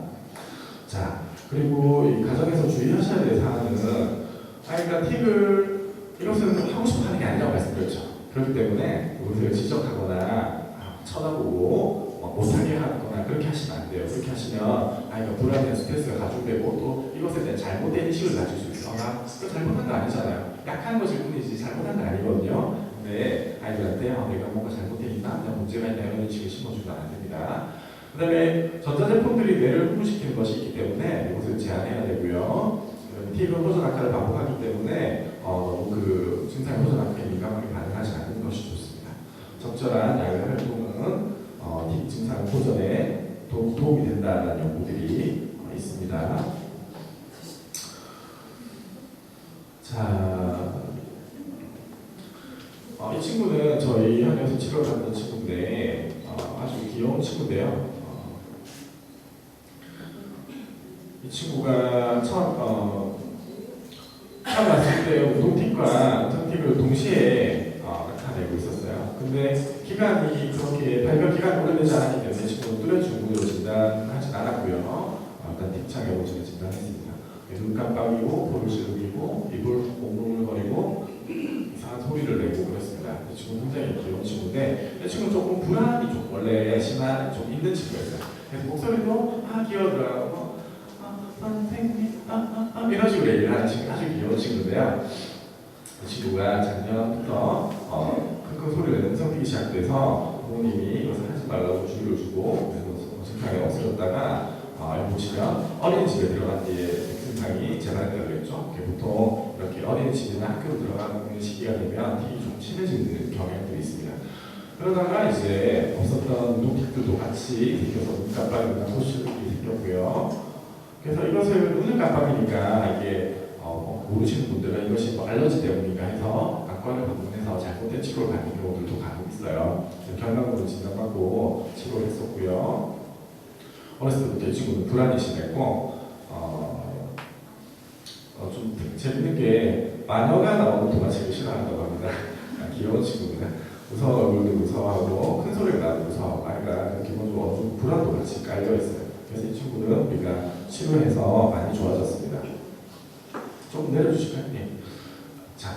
자, 그리고 이 가정에서 주의하셔야 될 사항은 아이가 틱을 이것은 하고 싶어 하는 게 아니라고 말씀드렸죠. 그렇기 때문에 이것을 지적하거나 쳐다보고 못하게 하거나 그렇게 하시면 안 돼요. 그렇게 하시면 아이가 불안이나 스트레스가 가중되고 또 이것에 대한 잘못된 인식을 가질 수 있어요. 그거 잘못한 거 아니잖아요. 약한 것일 뿐이지 잘못한 거 아니거든요. 근데 아이들한테 내가 뭔가 잘못돼 있나? 내가 문제가 있나? 이런 인식을 심어주면 안 됩니다. 그 다음에 전자제품들이 뇌를 흥분시키는 것이 있기 때문에 이것을 제한해야 되고요. 틱은 호전 악화를 반복하기 때문에 그 증상의 호전 악화에 민감하게 반응하지 않는 것이 좋습니다. 적절한 약의 활동은 틱 증상 호전에 도움이 된다는 연구들이 있습니다. 자, 이 친구는 저희 학교에서 치료를 받는 친구인데 아주 귀여운 친구인데요. 이 친구가 처음 왔을 때 운동틱과 음성틱을 동시에 나타내고 있었어요. 근데 기간이 그렇게 발병 기간이 오래되지 않았기 때문에 친구는 뚜레쥬으로 진단하진 않았고요. 일단 틱창에 오지를 진단했습니다. 눈 깜빡이고 볼을 시르고 입을 몽롱거리고 이상한 소리를 내고 그랬습니다. 이 친구는 굉장히 귀여운 친구인데 이 친구는 조금 불안이 좀 원래 심한 좀 있는 친구였어요. 그래서 목소리도 귀여워더라고요. 선생님, 이런 식으로 얘기를 하는 친구, 아주 귀여운 친구인데요. 그 친구가 작년부터 큰 소리를 내는 성격이 시작돼서 부모님이 이것을 하지 말라고 주의를 주고 그래서 증상이 없어졌다가 여기 보시면 어린이집에 들어간 뒤에 증상이 재발했다고 그랬죠. 보통 이렇게 어린이집이나 학교로 들어가는 시기가 되면 틱이 좀 심해지는 경향들이 있습니다. 그러다가 이제 없었던 눈틱들도 같이 생겨서 눈 깜빡이나 소시들이 생겼고요. 그래서 이것을 눈을 깜빡이니까 이게 모르시는 분들은 이것이 알러지 때문인가 해서 안과를 방문해서 잘못된 치료를 받는 경우들도 간혹 있어요. 경락으로 진단받고 치료를 했었고요. 어렸을 때부터 이 친구는 불안이 심했고 좀 재밌는 게 마녀가 나오는 동화책을 싫어한다고 합니다. 귀여운 친구입니다. 무서운 얼굴도 무서워하고 큰 소리가 나도 무서워하고 아이가 기본적으로 좀 불안도 같이 깔려있어요. 그래서 이 친구는 우리가 치료해서 많이 좋아졌습니다. 좀 내려주실까요? 네. 자,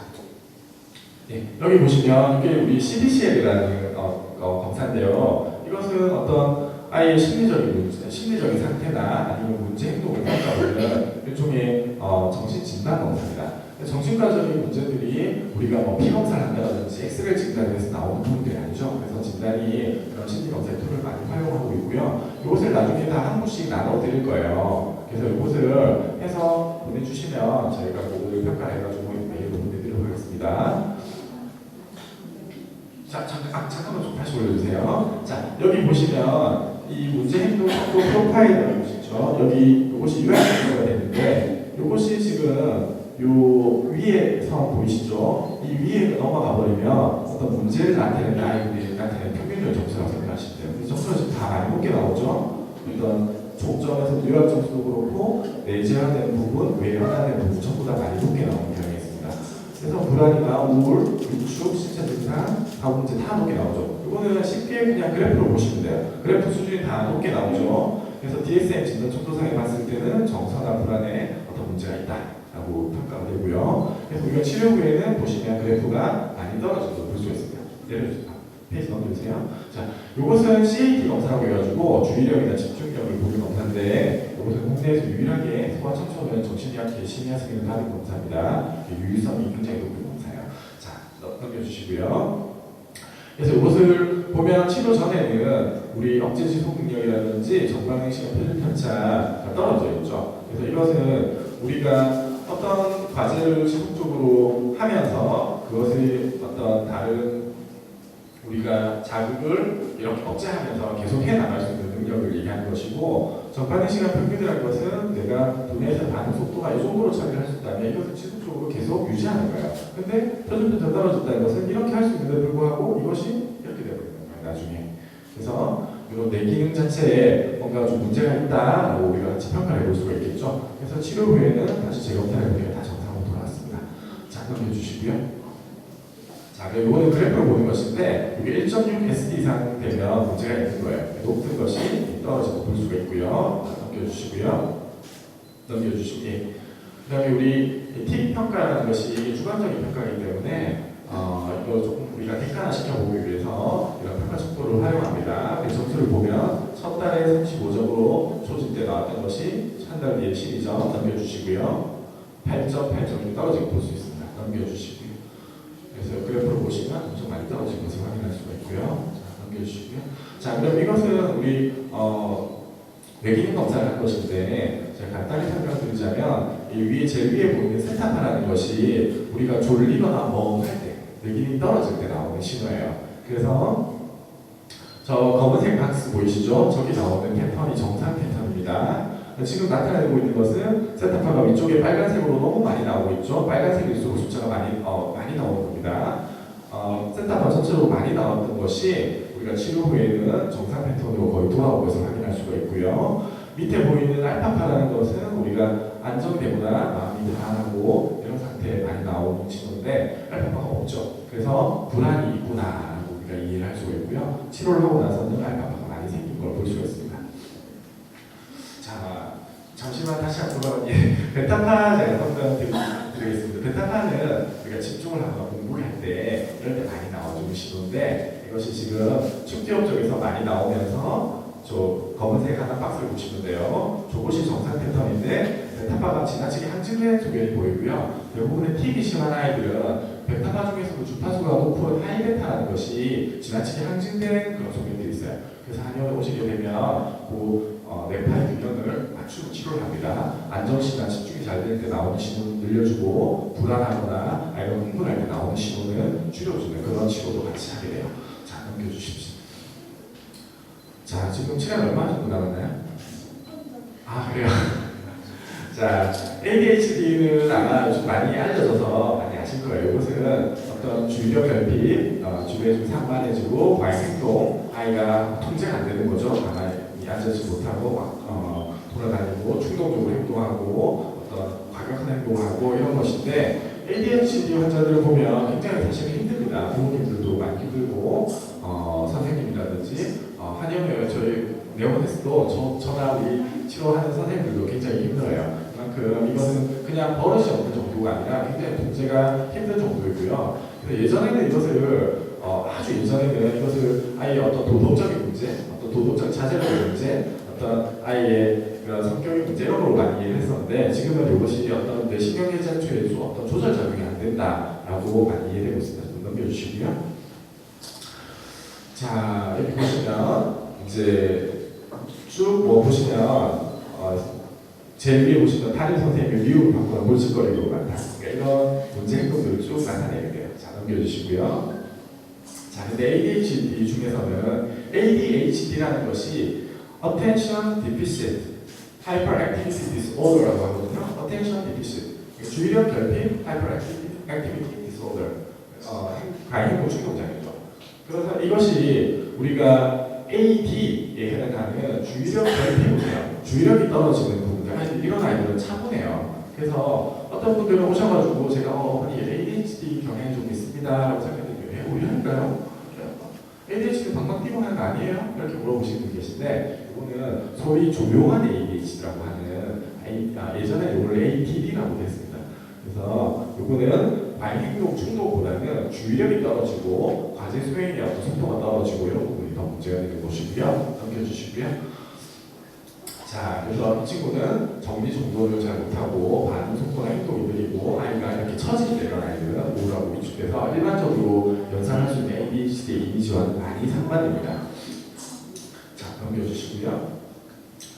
네. 여기 보시면 이게 우리 CBCL이라는 검사인데요. 이것은 어떤 아이의 심리적인 상태나 아니면 문제 행동을 평가하는 일종의 정신 진단 검사입니다. 정신과적인 문제들이 우리가 피 검사를 한다든지 엑스레이 진단을 해서 나오는 부분들이 아니죠. 그래서 진단이 그런 심리 검사의 툴을 많이 활용하고 있고요. 이것을 나중에 다 한 분씩 나눠 드릴 거예요. 그래서 이것을 해서 보내주시면 저희가 그거를 평가해가지고 메일로 보내드리도록 하겠습니다. 자, 잠깐만 좀 다시 올려주세요. 자, 여기 보시면 이 문제 행동 속도 프로파일이라고 보시죠. 여기 이것이 요약표가 되는데 이것이 지금 요 위에서 보이시죠? 이 위에 넘어가 버리면 어떤 문제를 나타내는 아이들이 나타내는 평균적 점수라고 생각하시면 돼요. 그래서 점수가 지금 다 많이 높게 나오죠? 어떤 총점에서 요약 점수도 그렇고 내재화된 부분, 외연화된 부분 전부 다 많이 높게 나오는 경향이 있습니다. 그래서 불안이나 우울, 위축, 신체 증상, 다 문제 다 높게 나오죠. 이거는 쉽게 그냥 그래프로 보시면 돼요. 그래프 수준이 다 높게 나오죠. 그래서 DSM 진단 척도상에 봤을 때는 정서나 불안에 어떤 문제가 있다. 라고 평가가 되고요. 그래서 우리가 치료 후에는 보시면 그래프가 많이 떨어진 걸 볼 수가 있습니다. 내려주세요. 페이지 넘겨주세요. 자, 이것은 CAT 검사라고 해가지고 주의력이나 집중력을 보는 검사인데 이것은 국내에서 유일하게 소아 청소년 정신의학계 심야 승인을 받은 검사입니다. 유의성이 굉장히 높은 검사예요. 자, 넘겨주시고요. 그래서 이것을 보면 치료 전에는 우리 억제 지속 능력이라든지 정방행시나 표준 편차가 떨어져 있죠. 그래서 이것은 우리가 어떤 과제를 지속적으로 하면서 그것을 어떤 다른 우리가 자극을 이렇게 억제하면서 계속 해나갈 수 있는 능력을 얘기하는 것이고, 전반행시나 평균이라는 것은 내가 두뇌에서 반응 속도가 이 정도로 차이를 할 수 있다면 이것은 지속적으로 계속 유지하는 거예요. 근데 표준 편차 떨어졌다는 것은 이렇게 할 수 있는데 불구하고 이것이 이렇게 되어버리는 거예요, 나중에. 그래서 이런 뇌 기능 자체에 뭔가 좀 문제가 있다라고 우리가 같이 평가를 해볼 수가 있겠죠. 그래서 치료 후에는 다시 재검사를 해보니까 다 정상으로 돌아왔습니다. 자, 넘겨주시고요. 자, 이거는 그래프를 보는 것인데 이게 1.6 SD 이상 되면 문제가 있는 거예요. 높은 것이 떨어져서 볼 수가 있고요. 자, 넘겨주시고요. 넘겨주시고, 예. 그 다음에 우리 T 평가라는 것이 이게 주관적인 평가이기 때문에 이거 조금 우리가 객관화 시켜보기 위해서 이런 평가 척도를 활용합니다. 그 점수를 보면 첫 달에 35점으로 초진 때 나왔던 것이 한 달 뒤에 12점 넘겨주시고요. 8.8점이 떨어지게 볼 수 있습니다. 넘겨주시고요. 그래서 그래프를 보시면 엄청 많이 떨어진 것을 확인할 수가 있고요. 자, 넘겨주시고요. 자, 그럼 이것은 우리 뇌기능 검사를 한 것인데 제가 간단히 설명드리자면 이 위에 제일 위에 보이는 세타파라는 것이 우리가 졸리거나 멍할 때 뇌기능이 떨어질 때 나오는 신호예요. 그래서 저 검은색 박스 보이시죠? 저기 나오는 패턴이 정상 패턴입니다. 지금 나타내고 있는 것은 세타파가 위쪽에 빨간색으로 너무 많이 나오고 있죠. 빨간색일수록 숫자가 많이 나오는 겁니다. 세타파 전체로 많이 나왔던 것이 우리가 치료 후에는 정상 패턴으로 거의 돌아온 것을 확인할 수가 있고요. 밑에 보이는 알파파라는 것은 우리가 안정되거나 마음이 불안하고 이런 상태에 많이 나오는 신호인데 알파파가 없죠. 그래서 불안이 있구나라고 우리가 이해를 할 수가 있고요. 치료를 하고 나서는 알파파가 많이 생긴 걸 볼 수가 있습니다. 자, 잠시만 다시 한번 베타파 제가 설명드리겠습니다. 베타파는 우리가 집중을 하거나 공부를 할 때 이럴 때 많이 나와주는 신호인데 이것이 지금 축기업 쪽에서 많이 나오면서 저 검은색 하나 박스를 보시면 돼요. 저것이 정상 패턴인데 베타파가 지나치게 항진된 소견이 보이고요. 대부분의 TB 심한 아이들은 베타파 중에서도 주파수가 높은 하이베타라는 것이 지나치게 항진된 그런 소견들이 있어요. 그래서 한의원에 오시게 되면 그 뇌파의 균형을 맞추고 치료를 합니다. 안정시나 집중이 잘 될 때 나오는 신호는 늘려주고 불안하거나 아니면 흥분할 때 나오는 신호는 줄여주는 그런 치료도 같이 하게 돼요. 자, 넘겨주십시오. 자, 지금 시간 얼마 정도 남았나요? 아, 그래요? 자, ADHD는 아마 좀 많이 알려져서 많이 아실 거예요. 이것은 어떤 주의력 결핍, 주변에 좀 산만해지고 과잉 행동, 아이가 통제가 안 되는 거죠. 가만히 앉아지 못하고 돌아다니고 충동적으로 행동하고 어떤 과격한 행동하고 이런 것인데 ADHD 환자들을 보면 굉장히 사실 힘듭니다. 부모님들도 많이 힘들고 선생님이라든지 한의원에 저희 네오네스도 저나 우리 치료하는 선생님들도 굉장히 힘들어요. 그만큼 이것은 그냥 버릇이 없는 정도가 아니라 굉장히 통제가 힘든 정도이고요. 그래서 예전에는 이것을 아주 예전에는 이것을 아이의 어떤 도덕적인 문제, 어떤 도덕적 자질의 문제, 어떤 아이의 그런 성격의 문제 이런 걸로 많이 이해를 했었는데 지금은 이것이 어떤 뇌신경계장초에 어떤 조절작용이 안 된다라고 많이 이해되고 있습니다. 좀 넘겨주시고요. 자, 여기 보시면 이제 쭉 보시면 제일 위에 보시면 담임 선생님의 미움을 받거나 골칫거리로 많다. 그러니까 이런 문제 행동들을 쭉 나타내게 돼요. 자, 넘겨주시고요. 자, 근데 ADHD 중에서는 ADHD라는 것이 Attention Deficit Hyperactivity Disorder라고 하거든요. Attention Deficit, 주의력 결핍 Hyperactivity Disorder, 과잉행동 충동장애죠. 그래서 이것이 우리가 AD에 해당하는 주의력 결핍이에요. 주의력이 떨어지는 부분들, 이런 아이들은 차분해요. 그래서 어떤 분들은 오셔가지고 제가 어머니 ADHD 경향이 좀 있습니다라고 생각했는데 왜 우려할까요? ADHD 방방 뛰고 하는 거 아니에요? 이렇게 물어보시는 분 계신데 이거는 소위 조용한 ADHD라고 하는 예전에 이걸 ADD라고 했습니다. 그래서 요거는 과잉 행동 충동보다는 주의력이 떨어지고 과제 수행의 어떤 속도가 떨어지고 이런 부분이 더 문제가 되는 것이고요. 넘겨주시고요. 자, 그래서 이 친구는 정리 정돈을 잘 못하고 반응 속도나 행동이 느리고 아이가 이렇게 처질 때 이런 아이들은 우울하고 위축돼서 일반적으로 연상할 수 있는 ADHD 이미지와는 많이 상반됩니다. 자, 넘겨주시고요.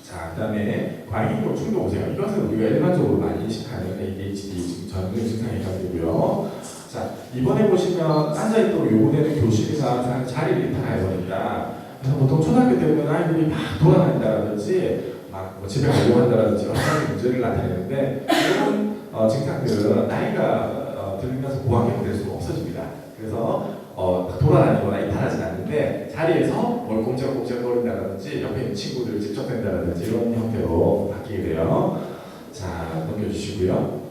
자, 그 다음에 과잉행동 충동 오세요. 이것은 우리가 일반적으로 많이 인식하는 ADHD 전형 증상에 해당되고요. 자, 이번에 보시면 앉아있도록 요구되는 교실이나 자리를 이탈해버린다. 그래서 보통 초등학교 때는 아이들이 막 돌아다닌다든지 막 집에 가려고 한다든지 여러 가지 문제를 나타내는데 이런 증상들은 나이가 들면서 고학년이 될수록 없어집니다. 그래서 돌아다니거나 이탈하진 않는데 자리에서 뭘 꼼짝꼼짝 거린다든지 옆에 있는 친구들 집적된다든지 이런 형태로 바뀌게 돼요. 자, 넘겨주시고요.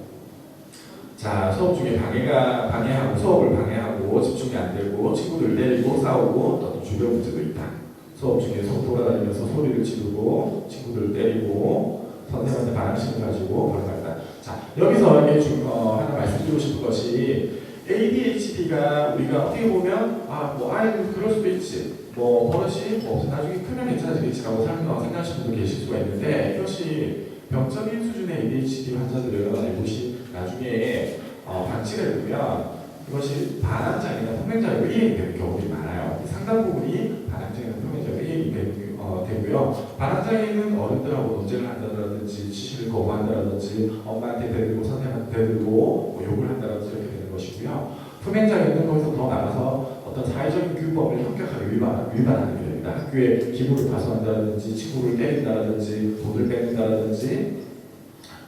자, 수업 중에 방해하고 수업을 방해하고 집중이 안 되고 친구들 때리고 싸우고 또 주변 문제도 있다. 수업 중에 돌아다니면서 소리를 지르고 친구들 때리고 선생님한테 반항심을 가지고 벌받다. 자, 여기서 이게 하나 말씀드리고 싶은 것이 ADHD가 우리가 어떻게 보면 뭐 아이들 그럴 수도 있지, 뭐 버릇이 뭐 나중에 크면 괜찮아지겠지라고 생각하시는 분도 계실 수가 있는데 이것이 병적인 수준의 ADHD 환자들은 이것이 나중에 방치가 되면 이것이 반항장애나 평행장애로 이행이 되는 경우들이 많아요. 상당 부분이 반항장애나 평행장애로 이행이 되고요. 반항장애는 어른들하고 논쟁을 한다든지 지시를 거부한다든지 엄마한테 대들고 선생님한테 대들고 뭐 욕을 한다든지 이렇게 되는 것이고요. 평행장애는 거기서 더 나가서 어떤 사회적인 규범을 현격하게 위반하는 게 됩니다. 학교에 기물을 파손한다든지 친구를 때린다든지 돈을 뺏는다든지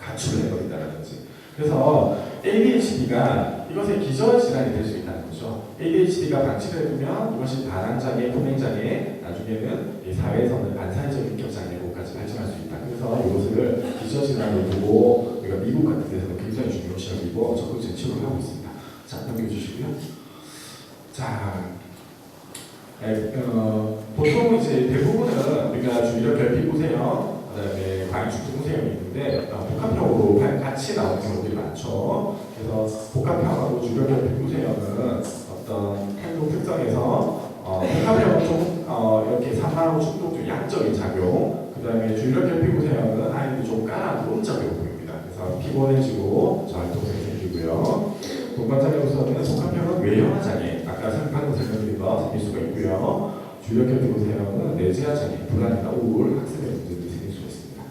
가출을 해버린다든지. 그래서 ADHD가 이것의 기저질환이 될 수 있다는 거죠. ADHD가 방치를 해두면 이것이 반항장애, 품행장애, 나중에는 이 사회에서는 반사회적 인격장애로까지 발전할 수 있다. 그래서 이것을 기저질환으로 두고 우리가 미국 같은 데서는 굉장히 중요시하고 적극적인 치료를 하고 있습니다. 자, 넘겨주시고요. 자, 보통 이제 대부분은 우리가 주의력 결핍 우세형, 그다음에 과잉 축중 우세형이 있는데 복합형으로 같이 나오는 경우들이 많죠. 그래서 복합형하고 주의력 결핍 우세형은 어떤 행동 특성에서 복합형은 좀 이렇게 산만하고 충동 중 양적인 작용, 그다음에 주의력 결핍 우세형은 아이들이 좀 까다로운 음적으로 보입니다. 그래서 피곤해지고 저활동성이 생기고요. 동반장애로서는 복합형은 외형화 장애, 아까 방금 설명드린 거 생길 수가 있고요. 주의력 결핍 우세형은 내재화 장애, 불안이나 우울, 학습의 문제들이 생길 수가 있습니다.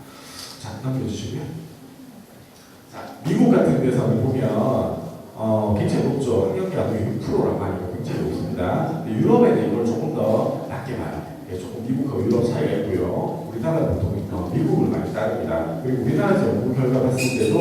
자, 넘겨주시고요. 자, 미국 같은 데서는 보면 굉장히 높죠. 학력이 6%라고 하니까 굉장히 높습니다. 유럽에는 이걸 조금 더 낮게 봐요. 조금 미국과 유럽 차이가 있고요. 우리나라는 보통 미국을 많이 따릅니다. 그리고 우리나라에서 연구 결과 봤을 때도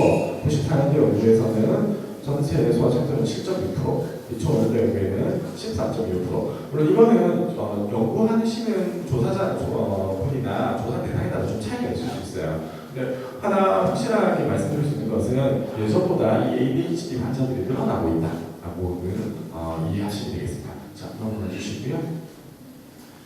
94년도 연구에서는 전체 소아청소년 7.6%, 초년도 연구에는 13.1%. 물론 이거는 연구하시는 조사자 분이나 조사 대상에 따라 좀 차이가 있을 수 있어요. 근데 하나 확실하게 말씀드릴 수 있는 것은 예전보다 이 ADHD 환자들이 늘어나고 있다라고는 이해하시면 되겠습니다. 자, 넘어가 주시고요.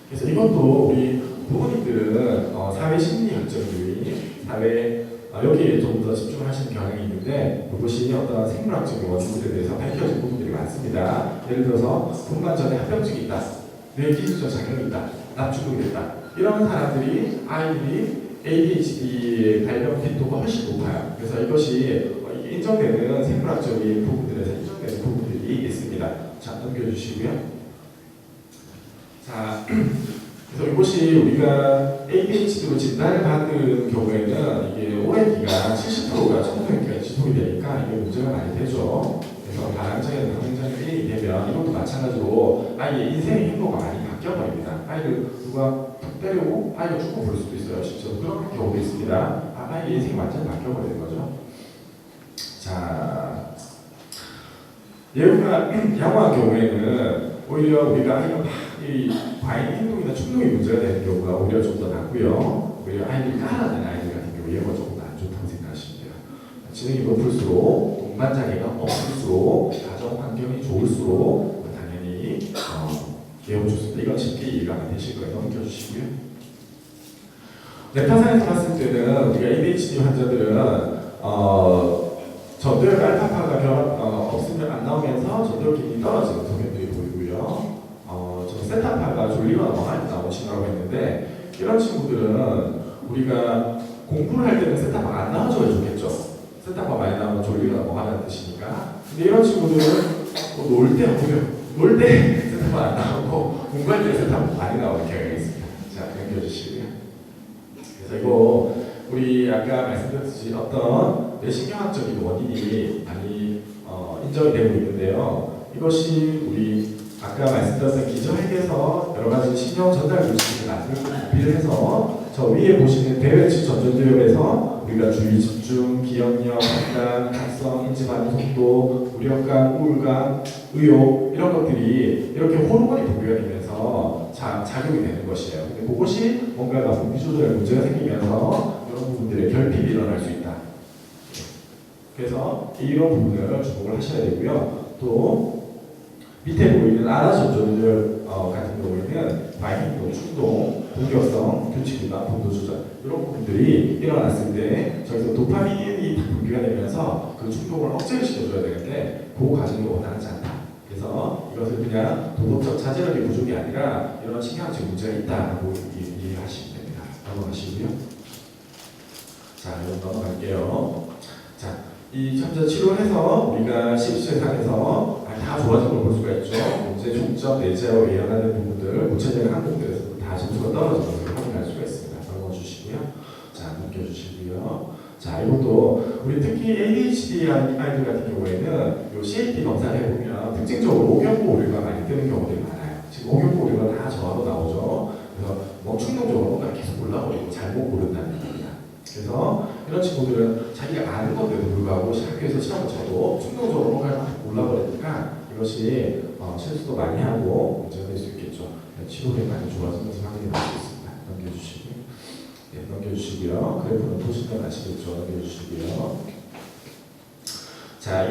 그래서 이것도 우리 부모님들은 사회 심리 결정주의, 여기에 좀 더 집중을 하시는 경향이 있는데 이것이 어떤 생물학적인 원인들에 대해서 밝혀진 부분들이 많습니다. 예를 들어서 분간 전에 합병증이 있다, 뇌기술적 장애가 있다, 납축이 있다, 이런 사람들이 아이들이 ADHD의 발병 빈도가 훨씬 높아요. 그래서 이것이 인정되는 생물학적인 부분들에서 인정되는 부분들이 있습니다. 자, 넘겨주시고요. 자, 그래서 이것이 우리가 ADHD로 진단을 받는 경우에는 이게 오랜 기간 70%가 청소년기가 지속이 되니까 이게 문제가 많이 되죠. 그래서 반항장애나 평행장애 되면 이것도 마찬가지로 아이의 인생의 행보가 많이 바뀌어버립니다. 아이를 누가 툭 때리고 아이가 죽고 볼 수도 있어요. 실제로 그런 경우도 있습니다. 아이의 인생이 완전히 바뀌어버리는 거죠. 자, 양호한 경우에는 오히려 우리가 아이가 이 과잉 행동이나 충동이 문제가 되는 경우가 오히려 좀 더 낫고요. 오히려 아이들이 깔아낸 아이들 같은 경우 얘가 조금 안 좋다고 생각하시면 돼요. 지능이 높을수록, 동반장애가 없을수록, 가정 환경이 좋을수록 당연히 예후 좋습니다. 이건 쉽게 이해가 안 되실 거예요. 넘겨주시고요. 뇌파산에서 봤을 때는 우리가 ADHD 환자들은 전두엽 알파파가 친구들은 우리가 공부를 할 때는 세탁방 안 나와줘야 좋겠죠. 세탁방 많이 나오면 졸리거나 뭐 하는 뜻이니까. 근데 이런 친구들은 놀 때 놀 때 세탁방 안 나오고 공부할 때 세탁방 많이 나오는 경향이 있습니다. 자, 넘겨주시고요. 그래서 이거 우리 아까 말씀드렸듯이 어떤 뇌신경학적인 원인이 많이 인정이 되고 있는데요. 이것이 우리 아까 말씀드렸던 기저핵에서 여러 가지 신경 전달 물질을 만들고 분비를 해서 저 위에 보시는 대외측 전전두엽에서 우리가 주의 집중, 기억력, 판단, 각성, 인지 반응 속도, 무력감, 우울감, 의욕 이런 것들이 이렇게 호르몬이 분비가 되면서 작용이 되는 것이에요. 근데 그것이 뭔가가 분비 조절에 문제가 생기면서 이런 부분들의 결핍이 일어날 수 있다. 그래서 이런 부분을 주목을 하셔야 되고요. 또 밑에 보이는 아나전전들 같은 경우에는 과잉행동, 충동, 공격성, 규칙이나 분도 조절 이런 부분들이 일어났을 때 저기서 도파민이 분비가 되면서 그 충동을 억제를 시켜줘야 되는데 그 과정이 원활하지 않다. 그래서 이것을 그냥 도덕적 자제력의 부족이 아니라 이런 신경학적 문제가 있다고 이해하시면 됩니다. 넘어가시고요. 자, 이건 넘어갈게요. 자, 이 참자 치료해서 우리가 실수에서 다 좋아진 걸 볼 수가 있죠. 문제 총점, 내재하고 예언하는 부분들, 구체적인 항목들에서도 다 점수가 떨어지는 것을 확인할 수가 있습니다. 넘어주시고요. 자, 넘겨주시고요. 자, 이것도 우리 특히 ADHD 아이들 같은 경우에는 요 CAT 검사를 해보면 특징적으로 오경고 오류가 많이 뜨는 경우들이 많아요. 지금 오경고 오류가 다 저하로 나오죠. 그래서 충동적으로 뭔가 계속 올라버리고 잘못 고른다는 얘기입니다. 그래서 이런 친구들은 자기가 아는 건데도 불구하고 학교에서 시험을 쳐도 충동적으로 뭔가 올라버리니까 이것이 실수도 많이 하고 문제가 될 수 있겠죠. 치료력이 많이 좋아지는 것을 확인해 볼 수 있습니다. 넘겨주시고요. 네, 넘겨주시고요. 그래프는 보시면 아시겠죠. 넘겨주시고요. 자,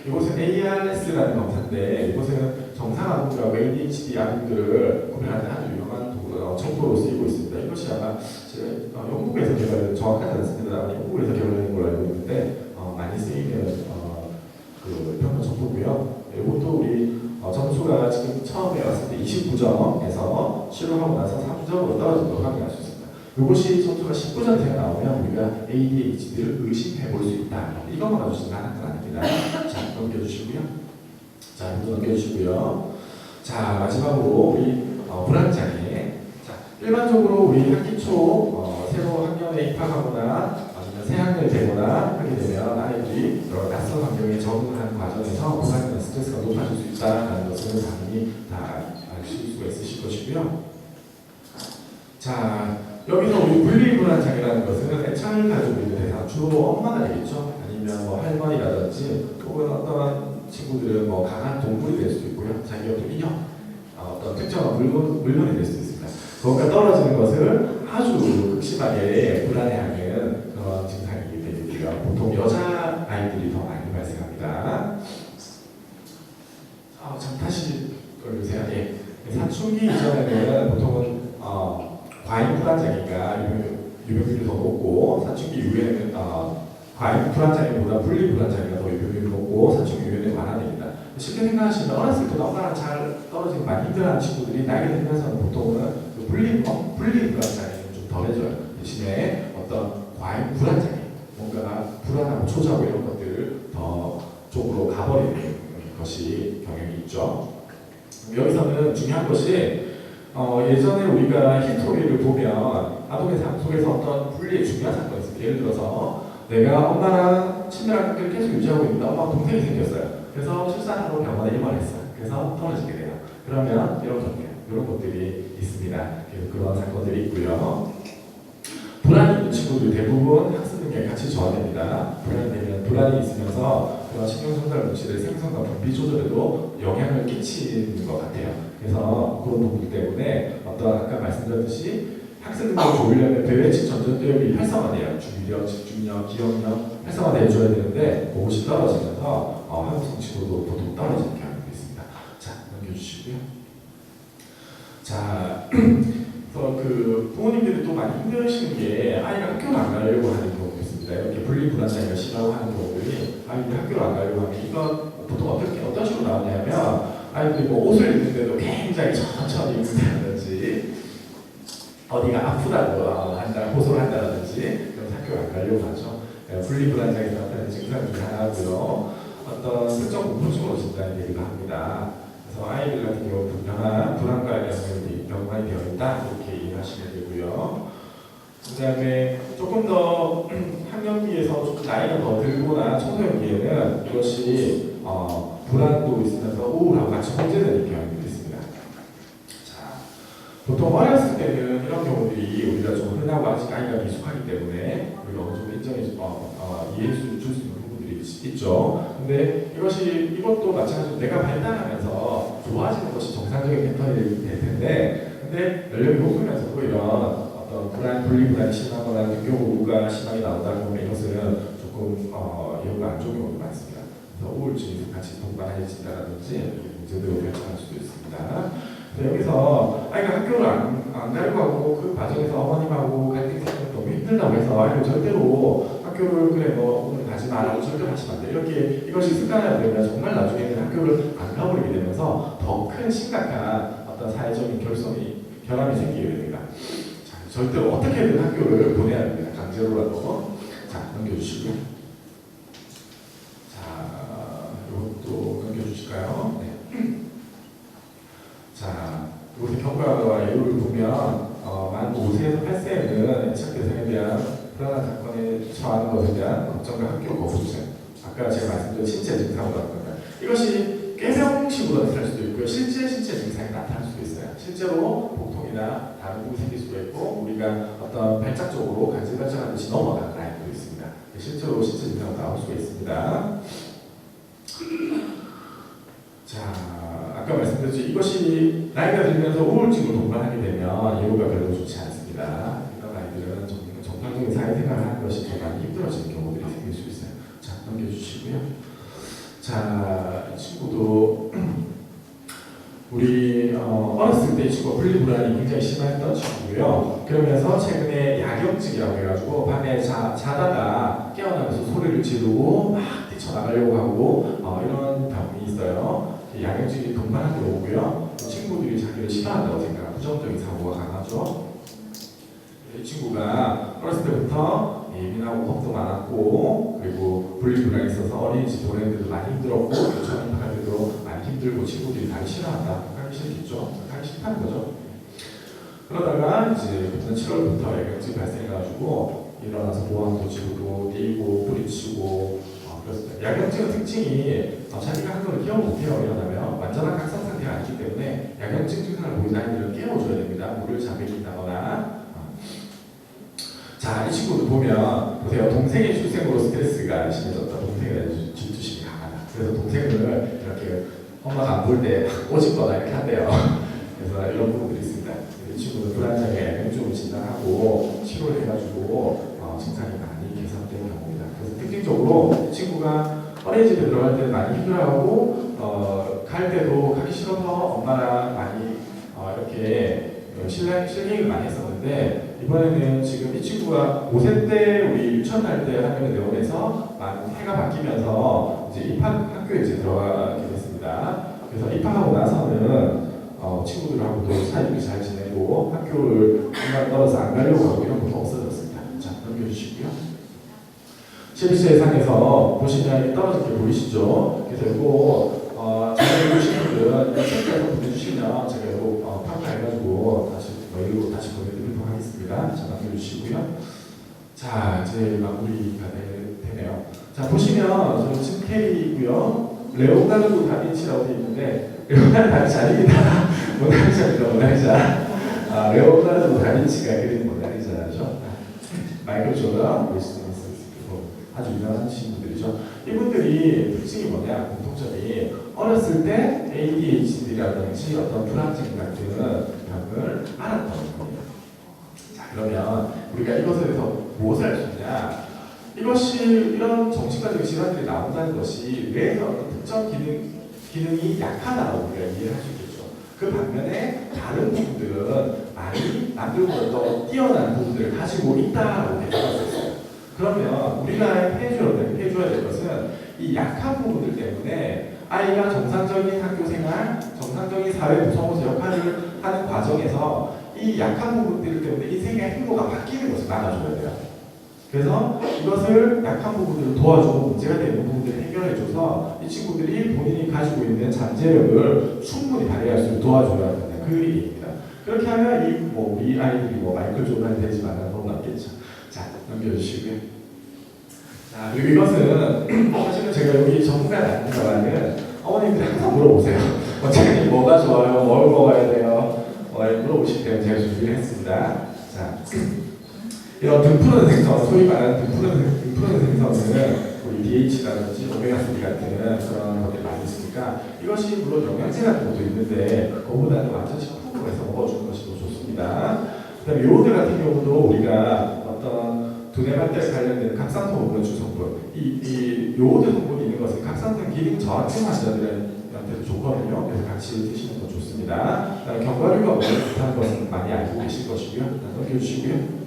이곳은 ARS라는 검사인데 이곳은 정상 아동들하고 ADHD 아동들을 구별하는 아주 유용한 정보로 쓰이고 있습니다. 이것이 아마 제가 영국에서 정확하지 않습니다. 영국에서 개발된 걸로 알고 있는데 많이 쓰이는 그 평균 정보고요. 이것도 우리 점수가 지금 처음에 왔을 때 29점에서 치료하고 나서 3점으로 떨어진 걸 확인할 수 있습니다. 이것이 점수가 19점대가 나오면 우리가 ADHD를 의심해 볼 수 있다. 이것만 가지고 하는 건 아닙니다. 자, 넘겨주시고요. 자, 이거 넘겨주시고요. 자, 마지막으로 우리 불안장애. 자, 일반적으로 우리 학기 초 새로 학년에 입학하거나 아니면 새 학년이 되거나 하게 되면 아이들이 여러 낯선 환경에 적응하는 과정에서 불안이나 스트레스가 높아질 수 있다는 것을 당연히 다 아실 수가 있으실 것이고요. 자, 여기서 우리 분리불안장애라는 것은 애착을 가지고 있는 대상, 주로 엄마가 되겠죠. 아니면 뭐 할머니라든지 혹은 어떤 친구들은 뭐 강한 동물이 될 수도 있고요. 자기 어떤 인형, 어떤 특정한 물건이 될 수도 있습니다. 그것과 떨어지는 것을 아주 극심하게 불안해하는 그런 증상이 되겠고요. 보통 여자 아이들이 더 많이 발생합니다. 참 다시 올려주세요. 예. 사춘기 이전에는 보통은 과잉 불안장애가 유병률이 더 높고 사춘기 이후에는 과잉 불안장애보다 분리 불안장애가 더 유병률이 높고 사춘기 이후에는 완화됩니다. 쉽게 생각하시면 어렸을 때 엄마랑 잘 떨어지고 많이 힘들어하는 친구들이 나이가 들면서는 보통은 그 분리 불안장애는 좀 덜해져요. 대신에 어떤 과잉 불안장애, 뭔가 불안하고 초조하고 이런 것들을 더 쪽으로 가버리는 것이 경향이 있죠. 여기서는 중요한 것이 예전에 우리가 히스토리를 보면 아동의 삶 속에서 어떤 분리의 중요한 사건이 있습니다. 예를 들어서 내가 엄마랑 친밀한 관계를 계속 유지하고 있는데 엄마가 동생이 생겼어요. 그래서 출산하러 병원에 입원했어요. 그래서 떨어지게 돼요. 그러면 이런 경우, 이런 것들이 있습니다. 그런 사건들이 있고요. 불안이 있는 친구들 대부분 학습 능력이 같이 저하됩니다. 불안이 있으면서 그런 신경전달 물질의 생성과 분비 조절에도 영향을 끼치는 것 같아요. 그래서 그런 부분 때문에 어떤 아까 말씀드렸듯이 학습 능력을 좋으려면 대외측 전전두엽이 활성화돼요. 주의력, 집중력, 기억력 활성화돼줘야 되는데 그것이 떨어지면서 학업성 지도도 보통 떨어지는 경향이 있습니다. 자, 넘겨주시고요. 자, 그래서 그 부모님들이 또 많이 힘드시는 게 아이가 학교를 안 가려고 하는 경우도 있습니다. 이렇게 분리불안장애가 심하고 하는 경우들이 아이들이 학교를 안 가려고 하면 이건 보통 어떤 식으로 나오냐면 아이들이 뭐 옷을 입는데도 굉장히 천천히 입는다든지 어디가 아프다고 호소를 한다든지 그럼 학교 안 가려고 하죠. 분리불안장애 나타나는 증상 중에 하나고요. 어떤 특정 공포증으로 진단이 되기도 합니다. 그래서 아이들 같은 경우 불편한 불안과 연관이 되어 있다 이렇게 이해하시면 되고요. 그 다음에 조금 더 학년기에서 조금 나이가 더 들거나 청소년기에는 이것이 불안도 있으면서 우울하고 같이 혼재되는 경향이 있습니다. 자, 보통 어렸을 때는 이런 경우들이 우리가 좀 흔하고 아직 아이가 미숙하기 때문에 우리가 어느 정도 이해해 줄 수 있는 부분들이 있죠. 근데 이것도 마찬가지로 내가 발달하면서 좋아지는 것이 정상적인 패턴이 될 텐데, 근데 연령이 높으면서 또 이런 어떤 분리불안이 심하거나 능교우가 심하게 나온다는 보면 이것은 조금 이유가 안 좋은 경우도 많습니다. 그래서 우울증이 같이 동반해진다든지 문제들을 발생할 수도 있습니다. 여기서 아이가 학교를 안 가려고 하고 그 과정에서 어머님하고 갈등이 생기면 너무 힘들다고 해서 아이를 절대로 학교를 그래 뭐 오늘 가지 마라고 절대 하시면 안 돼. 이렇게 이것이 습관화되면 정말 나중에는 학교를 안 가버리게 되면서 더 큰 심각한 어떤 사회적인 결함이 생기게 됩니다. 자, 절대로 어떻게든 학교를 보내야 됩니다. 강제로라도. 자, 넘겨주시고요. 자, 이것도 넘겨주실까요? 네. 자, 이곳의 경과와 예우를 보면 만 5세에서 8세에는 애착 대상에 대한 불안한 사건에 처하는 것에 대한 걱정과 학교 거부증, 아까 제가 말씀드린 신체 증상으로 나타납니다. 이것이 꾀병식으로 나타날 수도 있고요. 실제 신체 증상이 나타날 수도 있어요. 실제로 복통이나 다른 부분이 생길 수도 있고 우리가 어떤 발작 쪽으로 간질발작하듯이 넘어가는 라인도 있습니다. 실제로 신체 증상으로 나올 수가 있습니다. 자, 아까 말씀드렸죠. 이것이 나이가 들면서 우울증을 동반하게 되면 예후가 별로 좋지 않습니다. 이런 아이들은 정상적인 사회생활을 하는 것이 더 많이 힘들어지는 경우들이 생길 수 있어요. 자, 넘겨주시고요. 자, 이 친구도 우리 어렸을 때 이 친구가 분리불안이 굉장히 심했던 친구고요. 그러면서 최근에 야경증이라고 해가지고 밤에 자다가 깨어나면서 소리를 지르고 막 뛰쳐나가려고 하고 이런 병이 있어요. 야경증이 동반한 경우고요. 친구들이 자기를 싫어한다고 생각하는 부정적인 사고가 강하죠. 이 친구가 어렸을 때부터 예민하고 겁도 많았고 그리고 분리불안이 있어서 어린이집 보내는 데도 많이 힘들었고 처음 입학할 때도 많이 힘들고 친구들이 나를 싫어한다. 하기 싫겠죠. 하기 싫다는 거죠. 그러다가 이제 7월부터 야경증이 발생해가지고 일어나서 보안도 지르고 뛰고 뿌리치고 그렇습니다. 야경증의 특징이 자기가 한 거를 기억 못해요. 일어나면 완전한 각성 상태가 아니기 때문에 야경증 증상을 보이는 아이들은 깨워줘야 됩니다. 물을 잠기긴다거나. 자, 이 친구도 보면 보세요. 동생의 출생으로 스트레스가 심해졌다. 동생에 대한 질투심이 강하다. 그래서 동생을 이렇게 엄마가 안 볼 때 꼬집거나 이렇게 한대요. 그래서 이런 부분들이 있습니다. 이 친구는 불안장애 야경증을 진단하고 치료를 해가지고 증상이 많이 개선된 경우입니다. 그래서 특징적으로 이 친구가 어린이집에 들어갈 때는 많이 힘들어하고 갈 때도 가기 싫어서 엄마랑 많이 이렇게 실행을 많이 했었는데 이번에는 지금 이 친구가 5세 때 우리 유치원 갈 때 학교에 내원해서 많이 해가 바뀌면서 이제 학교에 이제 들어가게 됐습니다. 그래서 입학하고 나서는 친구들하고도 사이좋게 잘 지내고 학교를 중간 떨어서 안 가려고 하고 이런 것도 없어졌습니다. 자, 넘겨주시고요. 12세 이상에서 보시면 떨어진 게 보이시죠? 그래서 이거 자세히 보시는 분들은 책자에서 보내주시면 제가 이거 평가해가지고 다시 보내드리도록 하겠습니다. 자, 남겨주시고요. 자, 이제 마무리가 되네요. 자, 보시면 저는 지금 K이고요. 레오나르도 다빈치라고 되어 있는데 레오나르도 다빈치 아닙니다. 모나리자입니다. 모나리자. 레오나르도 다빈치가 그린 모나리자죠. 마이클 조던, 웨스트 아주 유명한 친구들이죠. 이분들이 특징이 뭐냐, 공통점이 어렸을 때 ADHD라든지 어떤 불안증 같은 병을 알았던 겁니다. 자, 그러면 우리가 이것에 대해서 무엇을 알 수 있냐? 이것이 이런 정신과적 질환들이 나온다는 것이 뇌에서 어떤 특정 기능이 약하다고 우리가 이해할 수 있겠죠. 그 반면에 다른 부분들은 많이 남들보다 더 뛰어난 부분들을 가지고 있다라고 대답할 수 있어요. 그러면 우리가 해줘야 될 것은 이 약한 부분들 때문에 아이가 정상적인 학교 생활, 정상적인 사회 구성원으로서 역할을 하는 과정에서 이 약한 부분들 때문에 인생의 행보가 바뀌는 것을 막아줘야 돼요. 그래서 이것을 약한 부분들을 도와주고 문제가 되는 부분들을 해결해줘서 이 친구들이 본인이 가지고 있는 잠재력을 충분히 발휘할 수 있도록 도와줘야 된다. 그 얘기입니다. 그렇게 하면 우리 아이들이 마이클 조던이 되지만 너무 낫겠죠. 자, 넘겨주시고요. 자, 그리고 이것은 사실은 제가 여기 전문가는 아닙니다만은 어머님들이 항상 물어보세요. 원장님 뭐가 좋아요? 뭘 먹어야 돼요? 물어보실 때는 제가 준비를 했습니다. 자, 이런 등 푸는 생선, 소위 말하는 등 푸는 생선은 우리 DH라든지 오메가3 같은 그런 것들이 많이 있으니까 이것이 물론 영양제 같은 것도 있는데 그거보다는 완전 식품으로 해서 먹어주는 것이 더 좋습니다. 그 다음에 요오드 같은 경우도 우리가 어떤 두뇌 발달에 관련된 각산성 호르몬 주성분, 이 요오드 성분이 있는 것은 각산성 기능 저하증 환자들한테도 좋거든요. 그래서 같이 드시는 건 좋습니다. 그다음에 견과류가 오늘 좋다는 것은 많이 알고 계실 것이고요. 넘겨주시고요.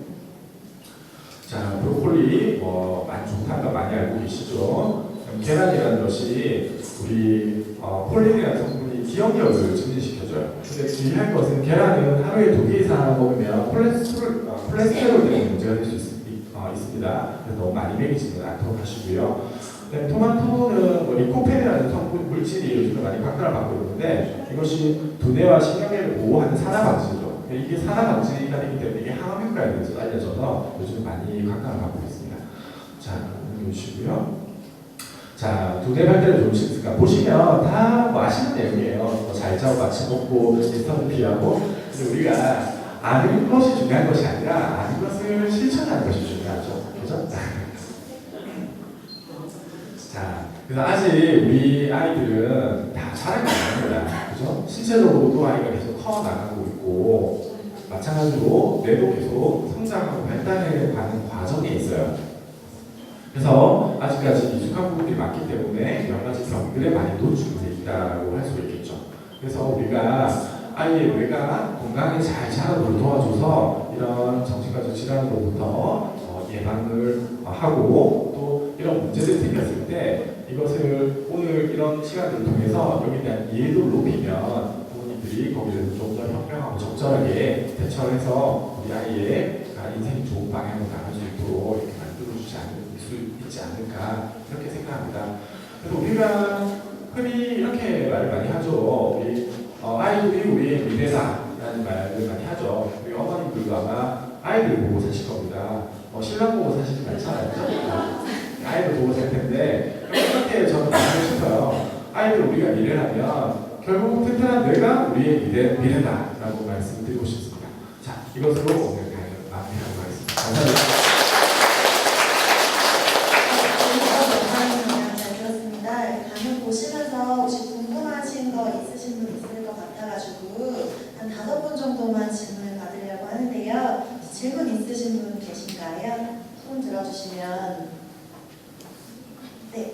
자, 브로콜리 많이 좋다는 거 많이 알고 계시죠? 계란이라는 것이 우리 폴린이라는 성분이 기억력을 증진시켜줘요. 근데 주의할 것은 계란은 하루에 2개 이상 먹으면 콜레스테롤 때문에 문제가 될 수 있습니다. 그래서 너무 많이 먹이지는 않도록 하시고요. 토마토는 리코펜이라는 성분 물질이 요즘에 많이 각광을 받고 있는데 이것이 두뇌와 신경계를 보호하는 산화방지죠. 이게 산화방지가 되기 때문에 이게 항암 효과에 대해서 알려져서 요즘 많이 각광을 받고 있습니다. 자, 보시고요. 자, 두뇌 발달에 좋은 식습관 보시면 다 아시는 내용이에요. 잘 자고 마침 먹고 인스턴트 피하고. 근데 우리가 아는 것이 중요한 것이 아니라 아는 것을 실천하는 것이 중요하죠. 그죠? 자, 그래서 아직 우리 아이들은 다 자라지 않습니다. 그죠? 신체적으로도 아이가 계속 커나가고 있고, 마찬가지로 뇌도 계속 성장하고 발달해 가는 과정에 있어요. 그래서 아직까지 미숙한 부분들이 많기 때문에 여러 가지 병들에 많이 노출돼 있다고 할 수 있겠죠. 그래서 우리가 아이의 뇌가 건강하게 잘 자라도록 도와줘서 이런 정신과적 질환으로부터 예방을 하고 또 이런 문제들이 생겼을 때 이것을 오늘 이런 시간들을 통해서 여기에 대한 이해도를 높이면 부모님들이 거기를 좀 더 현명하고 적절하게 대처해서 우리 아이의 인생이 좋은 방향으로 나갈 수 있도록 이렇게 만들어주지 않을 수 있지 않을까 그렇게 생각합니다. 그래서 우리가 흔히 이렇게 말을 많이 하죠. 우리 아이들이 우리의 미래다라는 말을 많이 하죠. 우리 어머님들도 아마 아이들 보고 사실 겁니다. 신랑 보고 사시지 않잖아요. 아이들 보고 살 텐데 그렇게 저는 말하고 싶어요. 아이들 우리가 미래라면 결국 튼튼한 뇌가 우리의 미래다라고 말씀드리고 싶습니다. 자, 이것으로 오늘 강의를 마무리하도록 하겠습니다. 감사합니다. 잘 들었습니다. 강의 보시면서 혹시 궁금하신 거 있으신 분 있을 것 같아가지고 한 5분 정도만 질문을 받으려고 하는데요. 질문 있으신 분 계신가요? 손 들어주시면. 네.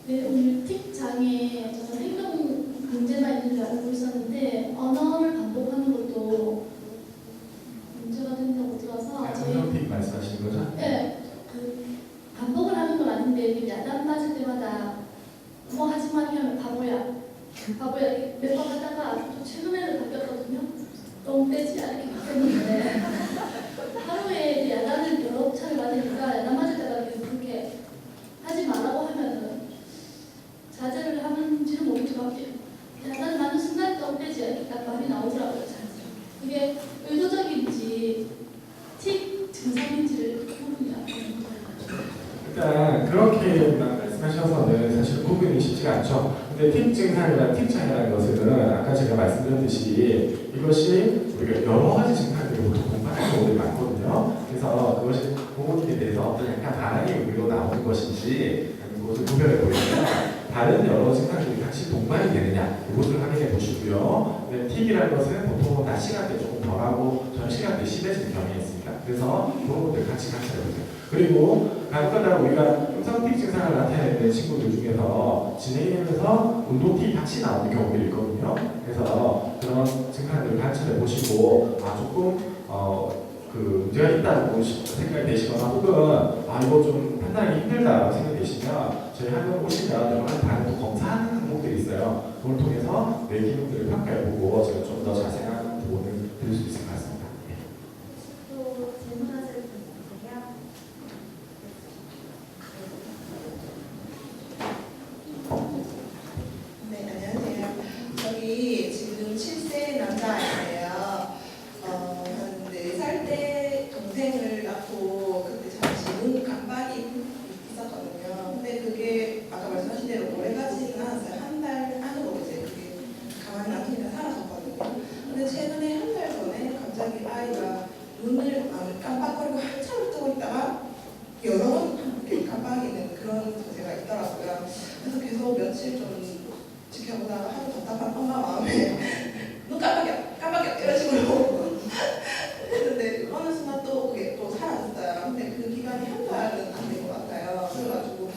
네, 오늘 틱 장애 저는 행동 문제가 있는 줄 알고 있었는데 언어를 반복하는 것도 문제가 된다고 들어서 틱 말씀하시는 거죠? 네, 반복을 하는 건 아닌데 야단 맞을 때마다 뭐 하지만 하면 바보야 몇 번 하다가 또 최근에는 바뀌었거든요. 똥돼지 이렇게 바뀌었는데 하루에 야단을 여러 차례 맞으니까 야단 맞을 때가 계속 그렇게 하지 말라고 하면은 자제를 하는지는 모르지만 야단을 맞는 순간 똥돼지 이렇게 딱 말이 나오더라고요. 그게 의도적인지 틱 증상인지를 구분이 안 되는 거예요. 일단 그렇게만 말씀하셔서는 사실 구분이 쉽지가 않죠. 근데 틱 증상이나 틱 장애라는 것은 아까 제가 말씀드렸듯이 이것이 우리가 여러 가지 증상들이 보통 공부하는 경우들이 많거든요. 그래서 그것이 부모님에 대해서 어떤 약간 반항의 의미로 나오는 것인지 그것을 구별해 보이면 다른 여러 증상들이 같이 동반이 되느냐 이것을 확인해 보시고요. 근데 틱이라는 것은 보통 낮 시간대 조금 덜하고 저녁 시간대 심해지는 경향이 있습니다. 그래서 그런 것들 같이 해보세요. 그리고 간혹가다 우리가 음성틱 증상을 나타내는 친구들 중에서 진행하면서 운동틱이 같이 나오는 경우들이 있거든요. 그래서 그런 증상들을 관찰해 보시고 조금 그 문제가 있다고 생각이 되시거나 혹은 아 이거 좀 판단하기 힘들다라고 생각이 되시면 저희 학원 오시면 여러 가지 다른 검사하는 항목들이 있어요. 그걸 통해서 뇌 기능들을 평가해보고 제가 좀 더 자세한 조언을 드릴 수 있을 것 같습니다. 또 질문하실 분 있으세요? 네, 안녕하세요. 저기 지금 7세 남자아이예요. 한 4살 때 동생을 낳고 그때 잠시 눈 깜빡이 있었거든요. 근데 그게 아까 말씀하신 대로 오래가지는 않았어요. 한 달 안으로 이제 그게 가만히 놔두니까 사라졌거든요. 근데 최근에 한 달 전에 갑자기 아이가 눈을 깜빡거리고 한참을 뜨고 있다가 여러 번 이렇게 깜빡이는 그런 증세가 있더라고요. 그래서 계속 며칠 좀 지켜보다가 하도 답답한 엄마 마음에 눈 깜빡여 이런 식으로 했는데 어느 순간 또 그게 또 사라졌어요. 근데 그 기간이 한 달은 안 된 것 같아요. 그래가지고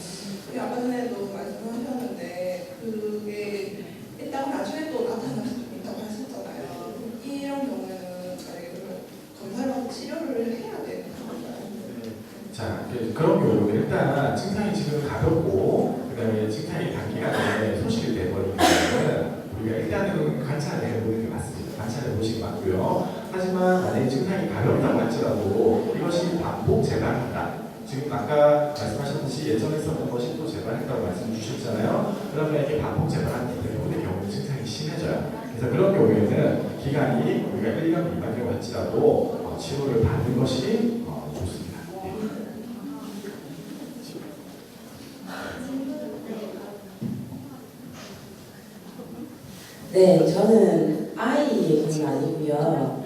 아까 전에도 말씀하셨는데 그게 일단 나중에 또 나타날 수 있다고 하셨잖아요. 이런 경우에는 저희가 검사를 하고 치료를 해야 되는 건가요? 자, 그런 경우 일단 증상이 지금 가볍고 그다음에 증상이 단기간에 소실이 돼버리는 경우는 우리가 일단은 관찰을 해보는 게 맞습니다. 관찰해 보시기 맞고요. 하지만 만약에 증상이 가볍다고 할지라도 이것이 반복 재발한다. 지금 아까 말씀하셨듯이 예전에 있었던 것이 또 재발했다고 말씀 주셨잖아요. 그러면 이게 반복 재발한 대부분의 경우는 증상이 심해져요. 그래서 그런 경우에는 기간이 우리가 1년 미만이라고 할지라도 치료를 받는 것이 좋습니다. 네, 저는 아이 얘기는 아니고요.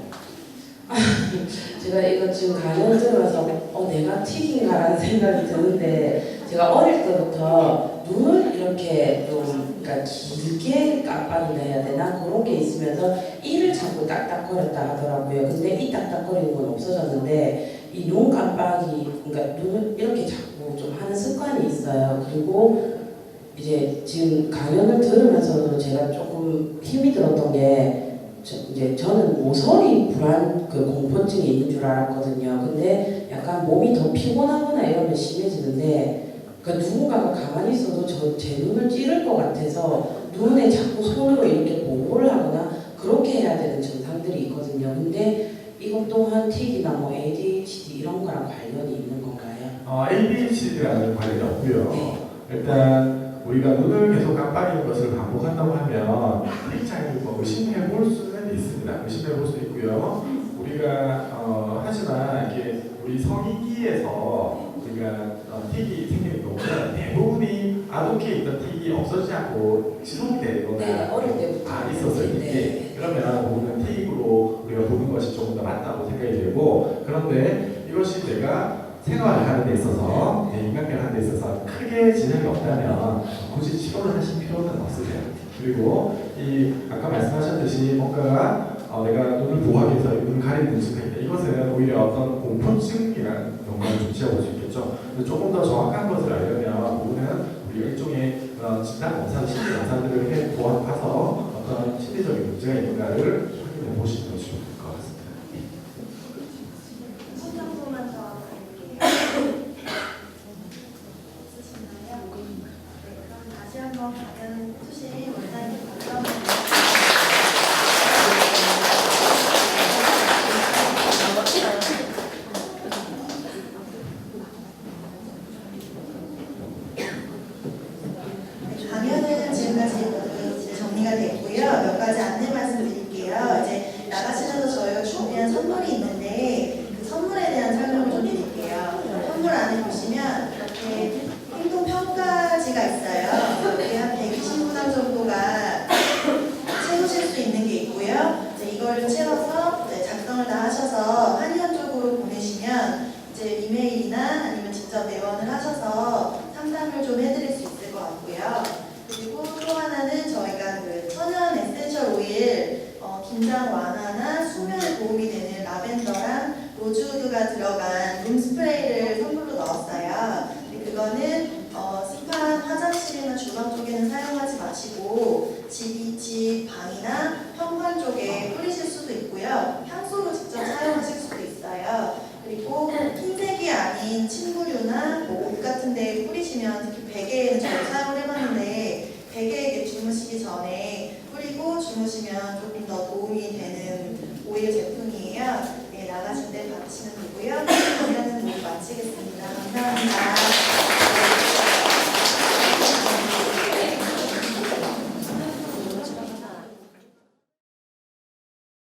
제가 이거 지금 강연 들어서 내가 틱인가라는 생각이 드는데 제가 어릴 때부터 눈을 이렇게 좀 그러니까 길게 깜빡이나 해야 되나 그런 게 있으면서 이를 자꾸 딱딱거렸다 하더라고요. 근데 이 딱딱거리는 건 없어졌는데 이 눈 깜빡이 그러니까 눈을 이렇게 자꾸 좀 하는 습관이 있어요. 그리고 이제 지금 강연을 들으면서도 제가 조금 힘이 들었던 게 이제 저는 모서리 불안 그 공포증이 있는 줄 알았거든요. 근데 약간 몸이 더 피곤하거나 이러면 심해지는데 그러니까 누군가가 가만히 있어도 제 눈을 찌를 것 같아서 눈에 자꾸 손으로 이렇게 보호를 하거나 그렇게 해야 되는 증상들이 있거든요. 근데 이것 또한 틱이나 뭐 ADHD 이런 거랑 관련이 있는 건가요? ADHD라는 관련이 없고요. 네. 일단 우리가 눈을 계속 깜빡이는 것을 반복한다고 하면 굉장히 의심해 볼 수는 있습니다. 의심해 볼 수 있고요. 우리가 하지만 이게 우리 성인기에서 우리가 틱이 생기는 경우는 대부분이 아동기에 있던 틱이 없어지지 않고 지속이 되거나 네, 어릴 때부터 있었어요. 네. 그러면 보는 틱으로 우리가 보는 것이 조금 더 맞다고 생각이 되고 그런데 이것이 내가 생활을 하는 데 있어서 인간관계를 하는 데 있어서 크게 지장이 없다면 굳이 치료를 하실 필요는 없으세요. 그리고 이 아까 말씀하셨듯이 뭔가가 내가 눈을 보호하기 위해서 눈을 가리는 증상이 있다. 이것은 오히려 어떤 공포증이라는 경우를 좀 지어볼 수 있겠죠. 조금 더 정확한 것을 알려면 그거는 우리가 일종의 진단 검사, 심리 검사들을 해 보아서 어떤 심리적인 문제가 있는가를 확인해 보시는 것이 좋을 것 같습니다. 손 정도만 더 드릴게요. 있으신가요? 네, 그럼 다시 한번 강연 수신 원장님 감사합니다. 강연은 지금까지 모두 이제 정리가 됐고요. 몇 가지 안내 말씀드릴게요. 이제 나가시면서 저희가 준비한 선물이 있는데 그 선물에 대한 설명을 좀 드릴게요. 선물 안에 보시면 이렇게 행동 평가지가 있어요. 여기 한 120문항 정도가 채우실 수 있는 게 있고요. 이제 이걸 채워서 이제 작성을 다 하셔서 한의원 쪽으로 보내시면 이제 이메일이나 아니면 직접 내원을 하셔서 상담을 좀 해드릴 수 있을 것 같고요. 그리고 또 하나는 저희가 그 천연 에센셜 오일 긴장 완화나 수면에 도움이 되는 라벤더랑 로즈우드가 들어간 룸 스프레이를 선물로 넣었어요. 근데 그거는 습한 화장실이나 주방 쪽에는 사용하지 마시고 집 방이나 현관 쪽에 뿌리실 수도 있고요. 향수로 직접 사용하실 수도 있어요. 주무시면 특히 베개에는 저도 사용을 해봤는데 베개에 주무시기 전에 뿌리고 주무시면 조금 더 도움이 되는